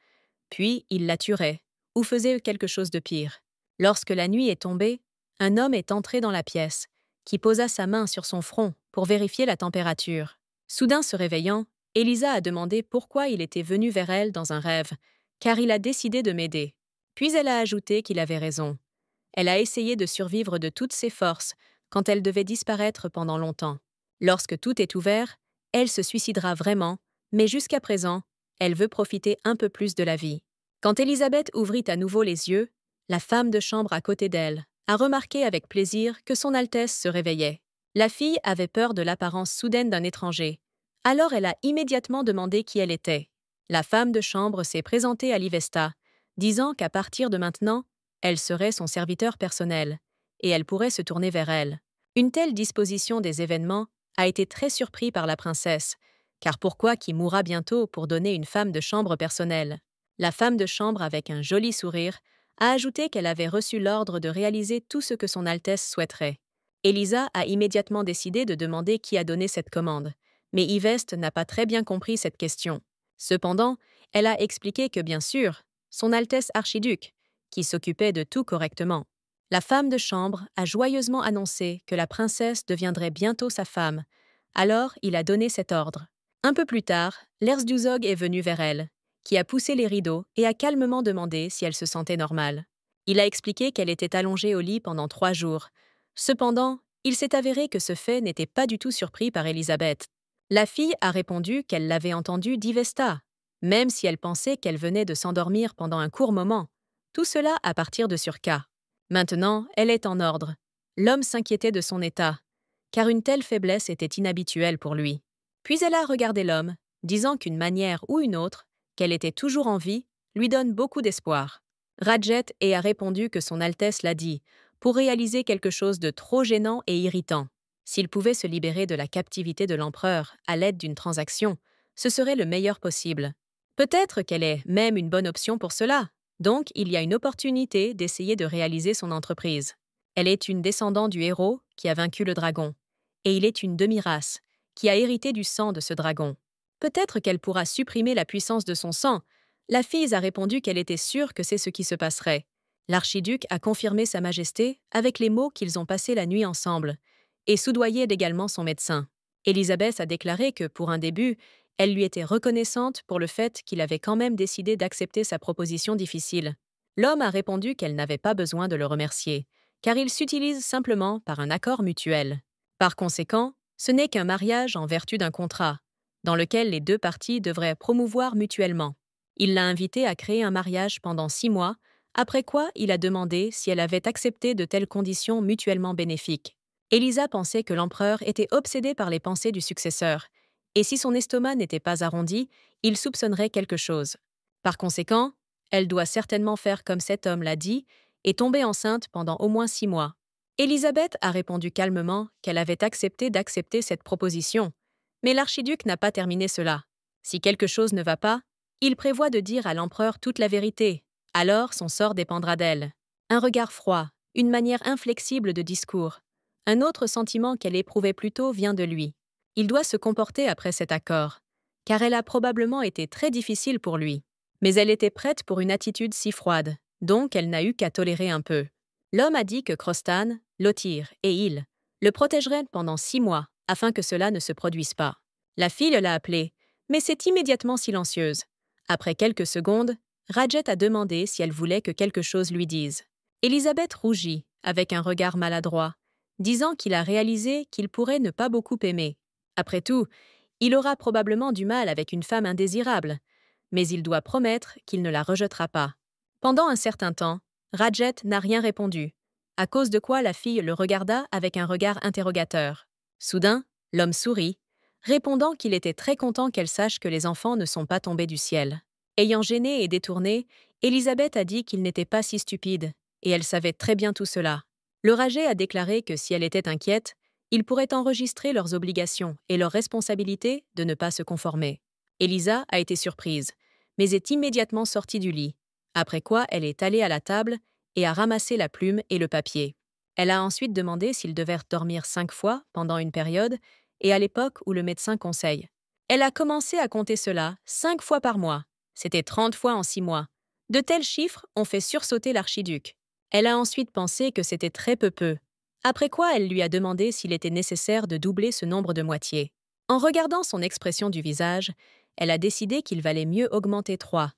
Puis il la tuerait, ou faisait quelque chose de pire. Lorsque la nuit est tombée, un homme est entré dans la pièce, qui posa sa main sur son front pour vérifier la température. Soudain se réveillant, Elisa a demandé pourquoi il était venu vers elle dans un rêve, car il a décidé de m'aider. Puis elle a ajouté qu'il avait raison. Elle a essayé de survivre de toutes ses forces quand elle devait disparaître pendant longtemps. Lorsque tout est ouvert, elle se suicidera vraiment, mais jusqu'à présent, elle veut profiter un peu plus de la vie. Quand Élisabeth ouvrit à nouveau les yeux, la femme de chambre à côté d'elle a remarqué avec plaisir que son Altesse se réveillait. La fille avait peur de l'apparence soudaine d'un étranger. Alors elle a immédiatement demandé qui elle était. La femme de chambre s'est présentée à Livesta, disant qu'à partir de maintenant, elle serait son serviteur personnel, et elle pourrait se tourner vers elle. Une telle disposition des événements a été très surpris par la princesse, car pourquoi qui mourra bientôt pour donner une femme de chambre personnelle? La femme de chambre, avec un joli sourire, a ajouté qu'elle avait reçu l'ordre de réaliser tout ce que son Altesse souhaiterait. Elisa a immédiatement décidé de demander qui a donné cette commande, mais Yveste n'a pas très bien compris cette question. Cependant, elle a expliqué que bien sûr, son Altesse archiduc, qui s'occupait de tout correctement. La femme de chambre a joyeusement annoncé que la princesse deviendrait bientôt sa femme, alors il a donné cet ordre. Un peu plus tard, l'Erzherzog est venu vers elle, qui a poussé les rideaux et a calmement demandé si elle se sentait normale. Il a expliqué qu'elle était allongée au lit pendant 3 jours. Cependant, il s'est avéré que ce fait n'était pas du tout surpris par Élisabeth. La fille a répondu qu'elle l'avait entendu d'Yvesta, même si elle pensait qu'elle venait de s'endormir pendant un court moment. Tout cela à partir de Surka. Maintenant, elle est en ordre. L'homme s'inquiétait de son état, car une telle faiblesse était inhabituelle pour lui. Puis elle a regardé l'homme, disant qu'une manière ou une autre, qu'elle était toujours en vie, lui donne beaucoup d'espoir. Radjet a répondu que son Altesse l'a dit, pour réaliser quelque chose de trop gênant et irritant. S'il pouvait se libérer de la captivité de l'empereur à l'aide d'une transaction, ce serait le meilleur possible. Peut-être qu'elle est même une bonne option pour cela, donc il y a une opportunité d'essayer de réaliser son entreprise. Elle est une descendante du héros qui a vaincu le dragon, et il est une demi-race, qui a hérité du sang de ce dragon. Peut-être qu'elle pourra supprimer la puissance de son sang. La fille a répondu qu'elle était sûre que c'est ce qui se passerait. L'archiduc a confirmé sa majesté avec les mots qu'ils ont passé la nuit ensemble, et soudoyé également son médecin. Élisabeth a déclaré que, pour un début, elle lui était reconnaissante pour le fait qu'il avait quand même décidé d'accepter sa proposition difficile. L'homme a répondu qu'elle n'avait pas besoin de le remercier, car il s'utilise simplement par un accord mutuel. Par conséquent, ce n'est qu'un mariage en vertu d'un contrat, dans lequel les 2 parties devraient promouvoir mutuellement. Il l'a invitée à créer un mariage pendant 6 mois, après quoi il a demandé si elle avait accepté de telles conditions mutuellement bénéfiques. Elisa pensait que l'empereur était obsédé par les pensées du successeur, et si son estomac n'était pas arrondi, il soupçonnerait quelque chose. Par conséquent, elle doit certainement faire comme cet homme l'a dit et tomber enceinte pendant au moins 6 mois. Élisabeth a répondu calmement qu'elle avait accepté d'accepter cette proposition, Mais l'archiduc n'a pas terminé cela. Si quelque chose ne va pas, il prévoit de dire à l'empereur toute la vérité. Alors son sort dépendra d'elle. Un regard froid, une manière inflexible de discours. Un autre sentiment qu'elle éprouvait plus tôt vient de lui. Il doit se comporter après cet accord, car elle a probablement été très difficile pour lui. Mais elle était prête pour une attitude si froide, donc elle n'a eu qu'à tolérer un peu. L'homme a dit que Crostan, Lothyr et il le protégeraient pendant 6 mois, afin que cela ne se produise pas. La fille l'a appelé, mais c'est immédiatement silencieuse. Après quelques secondes, Radjet a demandé si elle voulait que quelque chose lui dise. Élisabeth rougit, avec un regard maladroit, disant qu'il a réalisé qu'il pourrait ne pas beaucoup aimer. Après tout, il aura probablement du mal avec une femme indésirable, mais il doit promettre qu'il ne la rejettera pas. Pendant un certain temps, Radjet n'a rien répondu, à cause de quoi la fille le regarda avec un regard interrogateur. Soudain, l'homme sourit, répondant qu'il était très content qu'elle sache que les enfants ne sont pas tombés du ciel. Ayant gêné et détourné, Élisabeth a dit qu'il n'était pas si stupide, et elle savait très bien tout cela. Le Rajah a déclaré que si elle était inquiète, il pourrait enregistrer leurs obligations et leur responsabilité de ne pas se conformer. Élisa a été surprise, mais est immédiatement sortie du lit, après quoi elle est allée à la table et a ramassé la plume et le papier. Elle a ensuite demandé s'ils devaient dormir 5 fois pendant une période et à l'époque où le médecin conseille. Elle a commencé à compter cela 5 fois par mois. C'était 30 fois en 6 mois. De tels chiffres ont fait sursauter l'archiduc. Elle a ensuite pensé que c'était très peu. Après quoi elle lui a demandé s'il était nécessaire de doubler ce nombre de moitiés. En regardant son expression du visage, elle a décidé qu'il valait mieux augmenter 3,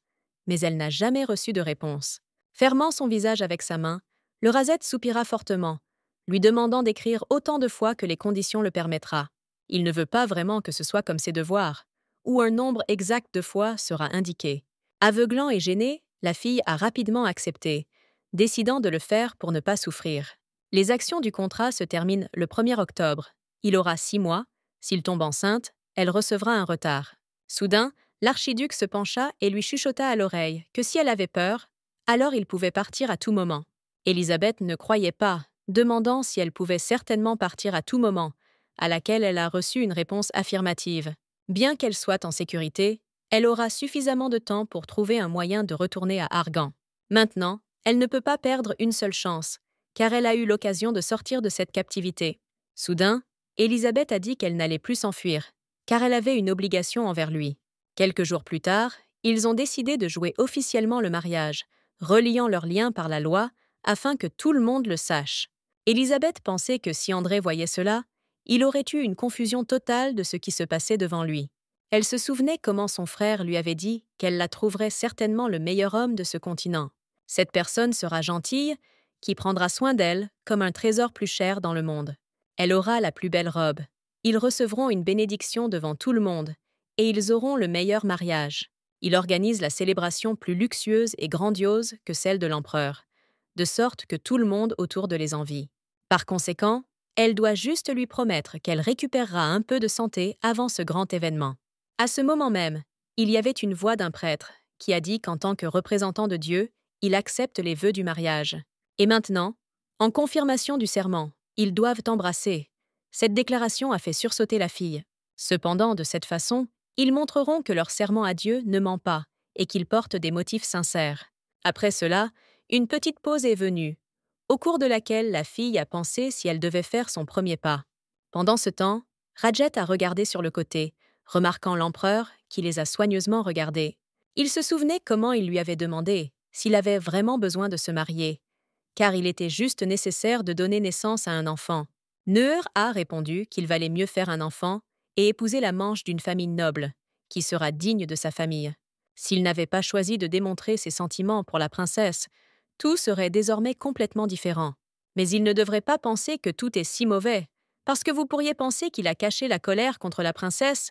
mais elle n'a jamais reçu de réponse. Fermant son visage avec sa main, le Rajah soupira fortement, lui demandant d'écrire autant de fois que les conditions le permettra. Il ne veut pas vraiment que ce soit comme ses devoirs, où un nombre exact de fois sera indiqué. Aveuglant et gênée, la fille a rapidement accepté, décidant de le faire pour ne pas souffrir. Les actions du contrat se terminent le 1er octobre. Il aura 6 mois. S'il tombe enceinte, elle recevra un retard. Soudain, l'archiduc se pencha et lui chuchota à l'oreille que si elle avait peur, alors il pouvait partir à tout moment. Élisabeth ne croyait pas, demandant si elle pouvait certainement partir à tout moment, à laquelle elle a reçu une réponse affirmative. Bien qu'elle soit en sécurité, elle aura suffisamment de temps pour trouver un moyen de retourner à Argan. Maintenant, elle ne peut pas perdre une seule chance, car elle a eu l'occasion de sortir de cette captivité. Soudain, Élisabeth a dit qu'elle n'allait plus s'enfuir, car elle avait une obligation envers lui. Quelques jours plus tard, ils ont décidé de jouer officiellement le mariage, reliant leurs liens par la loi, afin que tout le monde le sache. Élisabeth pensait que si André voyait cela, il aurait eu une confusion totale de ce qui se passait devant lui. Elle se souvenait comment son frère lui avait dit qu'elle la trouverait certainement le meilleur homme de ce continent. Cette personne sera gentille, qui prendra soin d'elle comme un trésor plus cher dans le monde. Elle aura la plus belle robe. Ils recevront une bénédiction devant tout le monde, et ils auront le meilleur mariage. Il organise la célébration plus luxueuse et grandiose que celle de l'empereur, de sorte que tout le monde autour de les envie. Par conséquent, elle doit juste lui promettre qu'elle récupérera un peu de santé avant ce grand événement. À ce moment même, il y avait une voix d'un prêtre qui a dit qu'en tant que représentant de Dieu, il accepte les vœux du mariage. Et maintenant, en confirmation du serment, ils doivent embrasser. Cette déclaration a fait sursauter la fille. Cependant, de cette façon, ils montreront que leur serment à Dieu ne ment pas et qu'ils portent des motifs sincères. Après cela, une petite pause est venue, au cours de laquelle la fille a pensé si elle devait faire son premier pas. Pendant ce temps, Radjet a regardé sur le côté, remarquant l'empereur qui les a soigneusement regardés. Il se souvenait comment il lui avait demandé s'il avait vraiment besoin de se marier, car il était juste nécessaire de donner naissance à un enfant. Neuer a répondu qu'il valait mieux faire un enfant et épouser la manche d'une famille noble, qui sera digne de sa famille. S'il n'avait pas choisi de démontrer ses sentiments pour la princesse, tout serait désormais complètement différent. Mais il ne devrait pas penser que tout est si mauvais, parce que vous pourriez penser qu'il a caché la colère contre la princesse,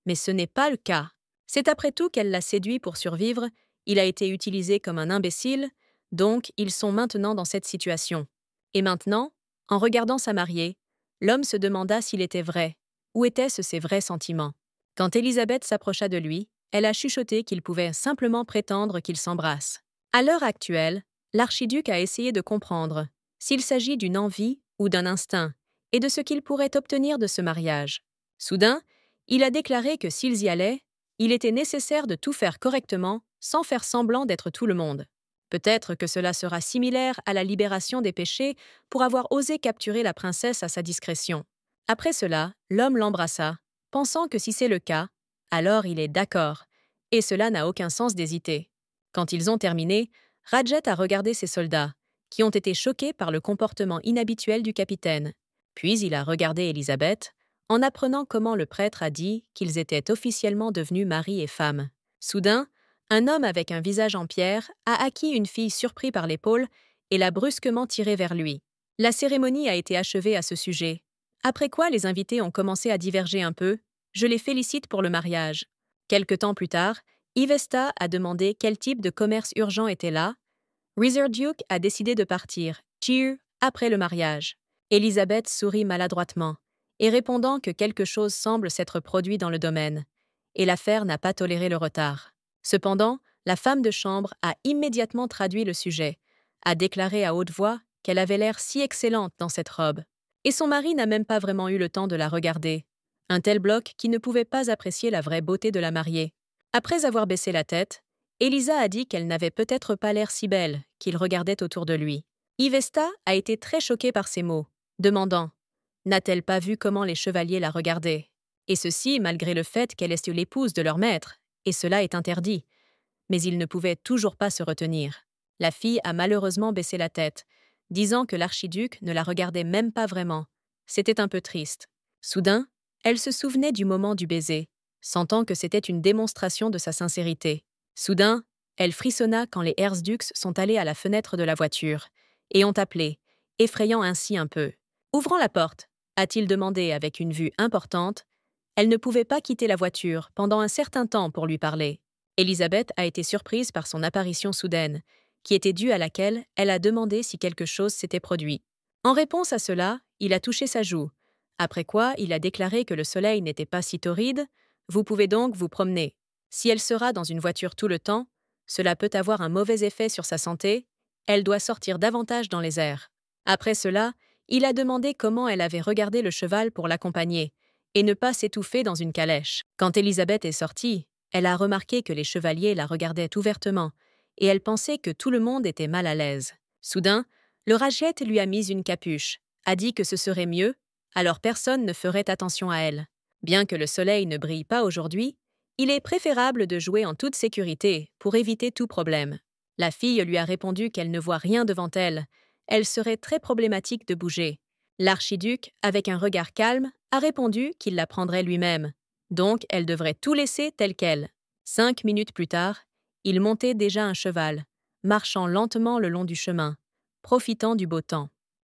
mais ce n'est pas le cas. C'est après tout qu'elle l'a séduit pour survivre, il a été utilisé comme un imbécile, donc ils sont maintenant dans cette situation. Et maintenant, en regardant sa mariée, l'homme se demanda s'il était vrai. Où étaient-ce ses vrais sentiments? Quand Élisabeth s'approcha de lui, elle a chuchoté qu'il pouvait simplement prétendre qu'ils s'embrassent. À l'heure actuelle, l'archiduc a essayé de comprendre s'il s'agit d'une envie ou d'un instinct, et de ce qu'il pourrait obtenir de ce mariage. Soudain, Il a déclaré que s'ils y allaient, il était nécessaire de tout faire correctement, sans faire semblant d'être tout le monde. Peut-être que cela sera similaire à la libération des péchés pour avoir osé capturer la princesse à sa discrétion. Après cela, l'homme l'embrassa, pensant que si c'est le cas, alors il est d'accord, et cela n'a aucun sens d'hésiter. Quand ils ont terminé, Radjet a regardé ses soldats, qui ont été choqués par le comportement inhabituel du capitaine. Puis il a regardé Élisabeth, en apprenant comment le prêtre a dit qu'ils étaient officiellement devenus mari et femme. Soudain, un homme avec un visage en pierre a acquis une fille surpris par l'épaule et l'a brusquement tirée vers lui. La cérémonie a été achevée à ce sujet. Après quoi, les invités ont commencé à diverger un peu. Je les félicite pour le mariage. Quelque temps plus tard, Ivesta a demandé quel type de commerce urgent était là. Duke a décidé de partir, cheer, après le mariage. Élisabeth sourit maladroitement, et répondant que quelque chose semble s'être produit dans le domaine, et l'affaire n'a pas toléré le retard. Cependant, la femme de chambre a immédiatement traduit le sujet, a déclaré à haute voix qu'elle avait l'air si excellente dans cette robe, et son mari n'a même pas vraiment eu le temps de la regarder. Un tel bloc qui ne pouvait pas apprécier la vraie beauté de la mariée. Après avoir baissé la tête, Elisa a dit qu'elle n'avait peut-être pas l'air si belle qu'il regardait autour de lui. Ivesta a été très choquée par ces mots, demandant « N'a-t-elle pas vu comment les chevaliers la regardaient ?» Et ceci malgré le fait qu'elle est l'épouse de leur maître, et cela est interdit. Mais il ne pouvait toujours pas se retenir. La fille a malheureusement baissé la tête, disant que l'archiduc ne la regardait même pas vraiment. C'était un peu triste. Soudain, elle se souvenait du moment du baiser, sentant que c'était une démonstration de sa sincérité. Soudain, elle frissonna quand les Herzdux sont allés à la fenêtre de la voiture et ont appelé, effrayant ainsi un peu. Ouvrant la porte, a-t-il demandé avec une vue importante. Elle ne pouvait pas quitter la voiture pendant un certain temps pour lui parler. Élisabeth a été surprise par son apparition soudaine, qui était due à laquelle elle a demandé si quelque chose s'était produit. En réponse à cela, il a touché sa joue, après quoi il a déclaré que le soleil n'était pas si torride, vous pouvez donc vous promener. Si elle sera dans une voiture tout le temps, cela peut avoir un mauvais effet sur sa santé, elle doit sortir davantage dans les airs. Après cela, il a demandé comment elle avait regardé le cheval pour l'accompagner, et ne pas s'étouffer dans une calèche. Quand Élisabeth est sortie, elle a remarqué que les chevaliers la regardaient ouvertement, et elle pensait que tout le monde était mal à l'aise. Soudain, le Radjet lui a mis une capuche, a dit que ce serait mieux, alors personne ne ferait attention à elle. Bien que le soleil ne brille pas aujourd'hui, il est préférable de jouer en toute sécurité pour éviter tout problème. La fille lui a répondu qu'elle ne voit rien devant elle, elle serait très problématique de bouger. L'archiduc, avec un regard calme, a répondu qu'il la prendrait lui-même. Donc, elle devrait tout laisser tel quel. 5 minutes plus tard, il montait déjà un cheval, marchant lentement le long du chemin, profitant du beau temps.